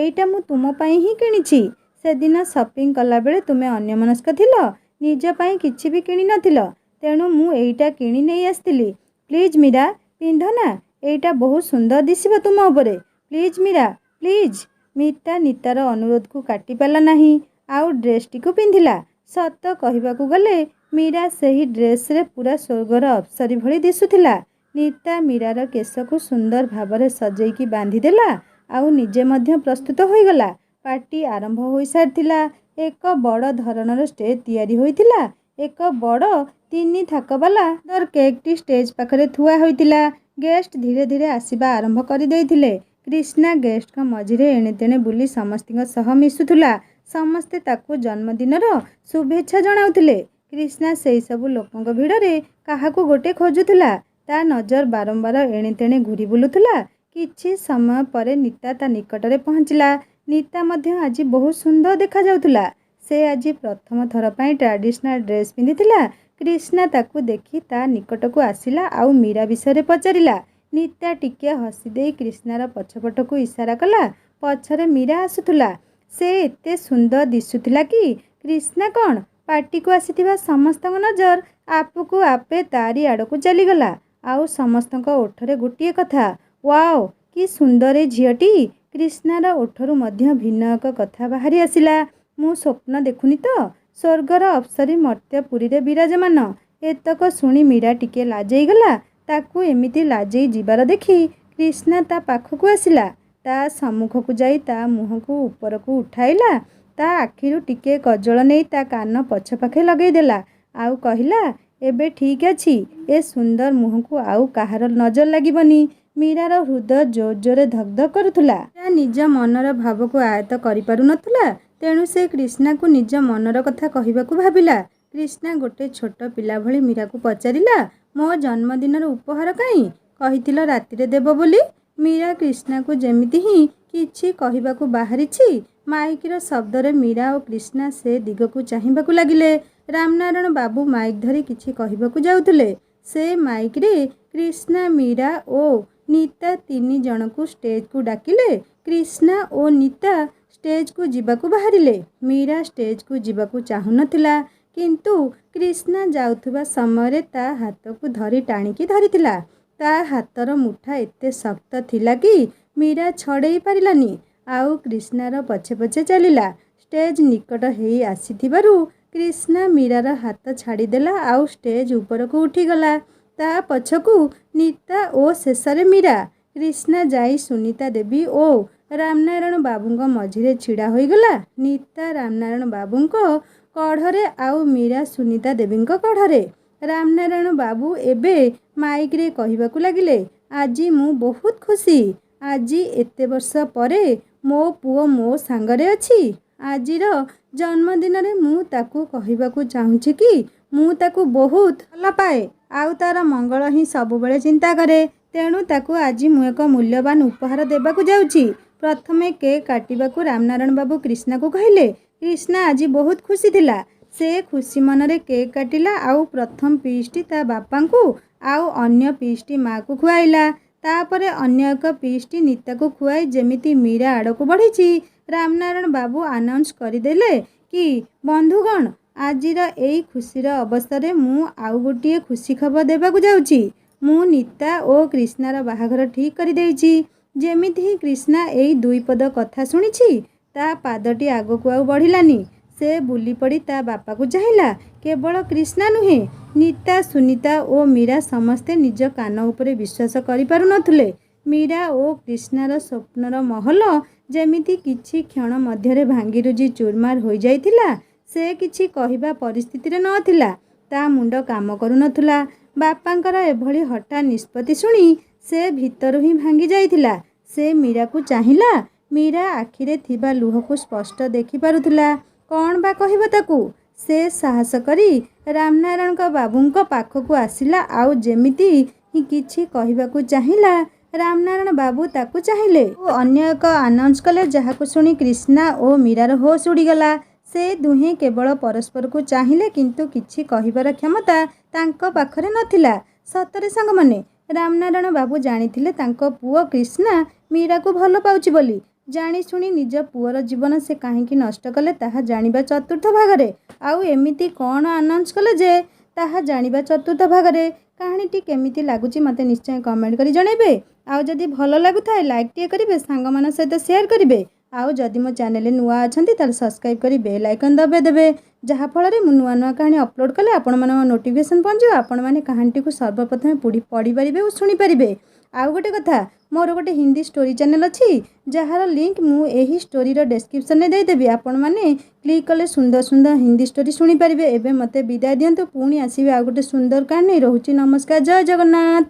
ଏଇଟା ମୁଁ ତୁମ ପାଇଁ ହିଁ କିଣିଛି। ସେଦିନ ସପିଂ କଲାବେଳେ ତୁମେ ଅନ୍ୟମନସ୍କ ଥିଲ, ନିଜ ପାଇଁ କିଛି ବି କିଣିନଥିଲ। ତେଣୁ ମୁଁ ଏଇଟା କିଣି ନେଇ ଆସିଥିଲି। ପ୍ଲିଜ୍ ମୀରା, ପିନ୍ଧ ନା, ଏଇଟା ବହୁତ ସୁନ୍ଦର ଦିଶିବ ତୁମ ଉପରେ। Please Meera, please. ମିତା ନିତାର ଅନୁରୋଧକୁ କାଟିପାରିଲା ନାହିଁ ଆଉ ଡ୍ରେସ୍ଟିକୁ ପିନ୍ଧିଲା। ସତ କହିବାକୁ ଗଲେ ମୀରା ସେହି ଡ୍ରେସ୍ରେ ପୁରା ସ୍ୱର୍ଗର ଅପ୍ସରୀ ଭଳି ଦିଶୁଥିଲା। ନିତା ମୀରାର କେଶକୁ ସୁନ୍ଦର ଭାବରେ ସଜେଇକି ବାନ୍ଧିଦେଲା ଆଉ ନିଜେ ମଧ୍ୟ ପ୍ରସ୍ତୁତ ହୋଇଗଲା। ପାର୍ଟି ଆରମ୍ଭ ହୋଇସାରିଥିଲା। ଏକ ବଡ଼ ଧରଣର ଷ୍ଟେଜ୍ ତିଆରି ହୋଇଥିଲା। ଏକ ବଡ଼ 3 ଥାକବାଲା ସୁନ୍ଦର କେକ୍ଟି ଷ୍ଟେଜ୍ ପାଖରେ ଥୁଆ ହୋଇଥିଲା। ଗେଷ୍ଟ ଧୀରେ ଧୀରେ ଆସିବା ଆରମ୍ଭ କରିଦେଇଥିଲେ। କ୍ରିଷ୍ଣା ଗେଷ୍ଟଙ୍କ ମଝିରେ ଏଣେତେଣେ ବୁଲି ସମସ୍ତଙ୍କ ସହ ମିଶୁଥିଲା। ସମସ୍ତେ ତାକୁ ଜନ୍ମଦିନର ଶୁଭେଚ୍ଛା ଜଣାଉଥିଲେ। କ୍ରିଷ୍ଣା ସେହି ସବୁ ଲୋକଙ୍କ ଭିଡ଼ରେ କାହାକୁ ଗୋଟେ ଖୋଜୁଥିଲା। ତା ନଜର ବାରମ୍ବାର ଏଣେ ତେଣେ ଘୁରି ବୁଲୁଥିଲା। କିଛି ସମୟ ପରେ ନିତା ତା ନିକଟରେ ପହଞ୍ଚିଲା। ନିତା ମଧ୍ୟ ଆଜି ବହୁତ ସୁନ୍ଦର ଦେଖାଯାଉଥିଲା। ସେ ଆଜି ପ୍ରଥମ ଥର ପାଇଁ ଟ୍ରାଡିସନାଲ ଡ୍ରେସ୍ ପିନ୍ଧିଥିଲା। କ୍ରିଷ୍ଣା ତାକୁ ଦେଖି ତା ନିକଟକୁ ଆସିଲା ଆଉ ମୀରା ବିଷୟରେ ପଚାରିଲା। ନିତା ଟିକିଏ ହସିଦେଇ କ୍ରିଷ୍ଣାର ପଛପଟକୁ ଇସାରା କଲା। ପଛରେ ମୀରା ଆସୁଥିଲା। ସେ ଏତେ ସୁନ୍ଦର ଦିଶୁଥିଲା କି କ୍ରିଷ୍ଣା କ'ଣ? ପାର୍ଟିକୁ ଆସିଥିବା ସମସ୍ତଙ୍କ ନଜର ଆପକୁ ଆପେ ତାରି ଆଡ଼କୁ ଚାଲିଗଲା। ଆଉ ସମସ୍ତଙ୍କ ଓଠରେ ଗୋଟିଏ କଥା, ୱାଓ କି ସୁନ୍ଦର ଏ ଝିଅଟି। କ୍ରିଷ୍ଣାର ଓଠରୁ ମଧ୍ୟ ଭିନ୍ନ ଏକ କଥା ବାହାରି ଆସିଲା। ମୁଁ ସ୍ୱପ୍ନ ଦେଖୁନି ତ? ସ୍ୱର୍ଗର ଅପ୍ସରୀ ମର୍ତ୍ତ୍ୟପୁରୀରେ ବିରାଜମାନ। ଏତକ ଶୁଣି ମୀରା ଟିକିଏ ଲାଜେଇଗଲା। ତାକୁ ଏମିତି ଲାଜେଇ ଯିବାର ଦେଖି କ୍ରିଷ୍ଣା ତା ପାଖକୁ ଆସିଲା। ତା ସମ୍ମୁଖକୁ ଯାଇ ତା ମୁହଁକୁ ଉପରକୁ ଉଠାଇଲା। ତା ଆଖିରୁ ଟିକିଏ କଜଳ ନେଇ ତା କାନ ପଛପାଖେ ଲଗେଇଦେଲା। ଆଉ କହିଲା, ଏବେ ଠିକ୍ ଅଛି। ଏ ସୁନ୍ଦର ମୁହଁକୁ ଆଉ କାହାର ନଜର ଲାଗିବନି। ମୀରାର ହୃଦୟ ଜୋର ଜୋରରେ ଧକ୍ ଧକ୍ କରୁଥିଲା। ମୀରା ନିଜ ମନର ଭାବକୁ ଆୟତ୍ତ କରିପାରୁନଥିଲା। ତେଣୁ ସେ କ୍ରିଷ୍ଣାକୁ ନିଜ ମନର କଥା କହିବାକୁ ଭାବିଲା। କ୍ରିଷ୍ଣା ଗୋଟେ ଛୋଟ ପିଲା ଭଳି ମୀରାକୁ ପଚାରିଲା, ମୋ ଜନ୍ମଦିନର ଉପହାର କାହିଁ? କହିଥିଲ ରାତିରେ ଦେବ ବୋଲି। ମୀରା କ୍ରିଷ୍ଣାକୁ ଯେମିତି ହିଁ କିଛି କହିବାକୁ ବାହାରିଛି, ମାଇକ୍ର ଶବ୍ଦରେ ମୀରା ଓ କ୍ରିଷ୍ଣା ସେ ଦିଗକୁ ଚାହିଁବାକୁ ଲାଗିଲେ। ରାମନାରାୟଣ ବାବୁ ମାଇକ୍ ଧରି କିଛି କହିବାକୁ ଯାଉଥିଲେ। ସେ ମାଇକ୍ରେ କ୍ରିଷ୍ଣା, ମୀରା ଓ ନିତା ତିନି ଜଣଙ୍କୁ ଷ୍ଟେଜକୁ ଡାକିଲେ। କ୍ରିଷ୍ଣା ଓ ନିତା ଷ୍ଟେଜକୁ ଯିବାକୁ ବାହାରିଲେ। ମୀରା ଷ୍ଟେଜକୁ ଯିବାକୁ ଚାହୁଁନଥିଲା, କିନ୍ତୁ କ୍ରିଷ୍ଣା ଯାଉଥିବା ସମୟରେ ତା ହାତକୁ ଧରି ଟାଣିକି ଧରିଥିଲା। ତା ହାତର ମୁଠା ଏତେ ଶକ୍ତ ଥିଲା କି ମୀରା ଛଡ଼େଇ ପାରିଲାନି। ଆଉ କ୍ରିଷ୍ଣାର ପଛେ ପଛେ ଚାଲିଲା। ଷ୍ଟେଜ ନିକଟ ହେଇ ଆସିଥିବାରୁ କ୍ରିଷ୍ଣା ମୀରାର ହାତ ଛାଡ଼ିଦେଲା ଆଉ ଷ୍ଟେଜ ଉପରକୁ ଉଠିଗଲା। ତା ପଛକୁ ନିତା ଓ ଶେଷରେ ମୀରା। କ୍ରିଷ୍ଣା ଯାଇ ସୁନିତା ଦେବୀ ଓ ରାମନାରାୟଣ ବାବୁଙ୍କ ମଝିରେ ଛିଡ଼ା ହୋଇଗଲା। ନିତା ରାମନାରାୟଣ ବାବୁଙ୍କ କଢ଼ରେ ଆଉ ମୀରା ସୁନିତା ଦେବୀଙ୍କ କଢ଼ରେ। ରାମନାରାୟଣ ବାବୁ ଏବେ ମାଇକ୍ରେ କହିବାକୁ ଲାଗିଲେ, ଆଜି ମୁଁ ବହୁତ ଖୁସି। ଆଜି ଏତେ ବର୍ଷ ପରେ ମୋ ପୁଅ ମୋ ସାଙ୍ଗରେ ଅଛି। ଆଜିର ଜନ୍ମଦିନରେ ମୁଁ ତାକୁ କହିବାକୁ ଚାହୁଁଛି କି ମୁଁ ତାକୁ ବହୁତ ଭଲ ପାଏ ଆଉ ତାର ମଙ୍ଗଳ ହିଁ ସବୁବେଳେ ଚିନ୍ତା କରେ। ତେଣୁ ତାକୁ ଆଜି ମୁଁ ଏକ ମୂଲ୍ୟବାନ ଉପହାର ଦେବାକୁ ଯାଉଛି। ପ୍ରଥମେ କେକ୍ କାଟିବାକୁ ରାମନାରାୟଣ ବାବୁ କ୍ରିଷ୍ଣାକୁ କହିଲେ। କ୍ରିଷ୍ଣା ଆଜି ବହୁତ ଖୁସି ଥିଲା। ସେ ଖୁସି ମନରେ କେକ୍ କାଟିଲା ଆଉ ପ୍ରଥମ ପିସ୍ଟି ତା ବାପାଙ୍କୁ ଆଉ ଅନ୍ୟ ପିସ୍ଟି ମାଆକୁ ଖୁଆଇଲା। ତାପରେ ଅନ୍ୟ ଏକ ପିସ୍ଟି ନିତାକୁ ଖୁଆଇ ଯେମିତି ମୀରା ଆଡ଼କୁ ବଢ଼ିଛି, ରାମନାରାୟଣ ବାବୁ ଆନାଉନ୍ସ କରିଦେଲେ କି ବନ୍ଧୁଗଣ, ଆଜିର ଏଇ ଖୁସିର ଅବସରରେ ମୁଁ ଆଉ ଗୋଟିଏ ଖୁସି ଖବର ଦେବାକୁ ଯାଉଛି। ମୁଁ ନିତା ଓ କ୍ରିଷ୍ଣାର ବାହାଘର ଠିକ୍ କରିଦେଇଛି। ଯେମିତି ହିଁ କ୍ରିଷ୍ଣା ଏଇ ଦୁଇ ପଦ କଥା ଶୁଣିଛି, ତା ପାଦଟି ଆଗକୁ ଆଉ ବଢ଼ିଲାନି। ସେ ବୁଲି ପଡ଼ି ତା ବାପାକୁ ଚାହିଁଲା। କେବଳ କ୍ରିଷ୍ଣା ନୁହେଁ, ନିତା, ସୁନିତା ଓ ମୀରା ସମସ୍ତେ ନିଜ କାନ ଉପରେ ବିଶ୍ୱାସ କରିପାରୁନଥିଲେ। ମୀରା ଓ କ୍ରିଷ୍ଣାର ସ୍ୱପ୍ନର ମହଲ ଯେମିତି କିଛି କ୍ଷଣ ମଧ୍ୟରେ ଭାଙ୍ଗିରୁଜି ଚୁରମାର ହୋଇଯାଇଥିଲା। ସେ କିଛି କହିବା ପରିସ୍ଥିତିରେ ନଥିଲା। ତା ମୁଣ୍ଡ କାମ କରୁନଥିଲା। ବାପାଙ୍କର ଏଭଳି ହଠାତ୍ ନିଷ୍ପତ୍ତି ଶୁଣି ସେ ଭିତରୁ ହିଁ ଭାଙ୍ଗି ଯାଇଥିଲା। ସେ ମୀରାକୁ ଚାହିଁଲା। ମୀରା ଆଖିରେ ଥିବା ଲୁହକୁ ସ୍ପଷ୍ଟ ଦେଖିପାରୁଥିଲା। କ'ଣ ବା କହିବ ତାକୁ? ସେ ସାହସ କରି ରାମନାରାୟଣ ବାବୁଙ୍କ ପାଖକୁ ଆସିଲା ଆଉ ଯେମିତି କିଛି କହିବାକୁ ଚାହିଁଲା, ରାମନାରାୟଣ ବାବୁ ତାକୁ ଚାହିଁଲେ ଓ ଅନ୍ୟ ଏକ ଆନାଉନ୍ସ କଲେ, ଯାହାକୁ ଶୁଣି କ୍ରିଷ୍ଣା ଓ ମୀରାର ହୋସ ଉଡ଼ିଗଲା। ସେ ଦୁହେଁ କେବଳ ପରସ୍ପରକୁ ଚାହିଁଲେ, କିନ୍ତୁ କିଛି କହିବାର କ୍ଷମତା ତାଙ୍କ ପାଖରେ ନଥିଲା। ସତରେ ସାଙ୍ଗମାନେ, ରାମନାରାୟଣ ବାବୁ ଜାଣିଥିଲେ ତାଙ୍କ ପୁଅ କ୍ରିଷ୍ଣା ମୀରାକୁ ଭଲ ପାଉଛି ବୋଲି। ଜାଣିଶୁଣି ନିଜ ପୁଅର ଜୀବନ ସେ କାହିଁକି ନଷ୍ଟ କଲେ ତାହା ଜାଣିବା ଚତୁର୍ଥ ଭାଗରେ। ଆଉ ଏମିତି କ'ଣ ଆନାଉନ୍ସ କଲେ ଯେ ତାହା ଜାଣିବା ଚତୁର୍ଥ ଭାଗରେ। କାହାଣୀଟି କେମିତି ଲାଗୁଛି ମୋତେ ନିଶ୍ଚୟ କମେଣ୍ଟ କରି ଜଣାଇବେ। ଆଉ ଯଦି ଭଲ ଲାଗୁଥାଏ ଲାଇକ୍ଟିଏ କରିବେ, ସାଙ୍ଗମାନଙ୍କ ସହିତ ସେୟାର କରିବେ। ଆଉ ଯଦି ମୋ ଚ୍ୟାନେଲରେ ନୂଆ ଅଛନ୍ତି ତାହେଲେ ସବସ୍କ୍ରାଇବ୍ କରି ବେଲ୍ ଆଇକନ୍ ଦବାଇ ଦେବେ, ଯାହାଫଳରେ ମୁଁ ନୂଆ ନୂଆ କାହାଣୀ ଅପଲୋଡ଼ କଲେ ଆପଣମାନଙ୍କ ନୋଟିଫିକେସନ୍ ପହଞ୍ଚିବ। ଆପଣମାନେ କାହାଣୀଟିକୁ ସର୍ବପ୍ରଥମେ ପଢ଼ିପାରିବେ ଓ ଶୁଣିପାରିବେ। ଆଉ ଗୋଟେ କଥା, ମୋର ଗୋଟେ ହିନ୍ଦୀ ଷ୍ଟୋରି ଚ୍ୟାନେଲ୍ ଅଛି, ଯାହାର ଲିଙ୍କ୍ ମୁଁ ଏହି ଷ୍ଟୋରିର ଡେସ୍କ୍ରିପସନ୍ରେ ଦେଇଦେବି। ଆପଣମାନେ କ୍ଲିକ୍ କଲେ ସୁନ୍ଦର ସୁନ୍ଦର ହିନ୍ଦୀ ଷ୍ଟୋରି ଶୁଣିପାରିବେ। ଏବେ ମୋତେ ବିଦାୟ ଦିଅନ୍ତୁ। ପୁଣି ଆସିବେ ଆଉ ଗୋଟେ ସୁନ୍ଦର କାହାଣୀ। ରହୁଛି ନମସ୍କାର, ଜୟ ଜଗନ୍ନାଥ।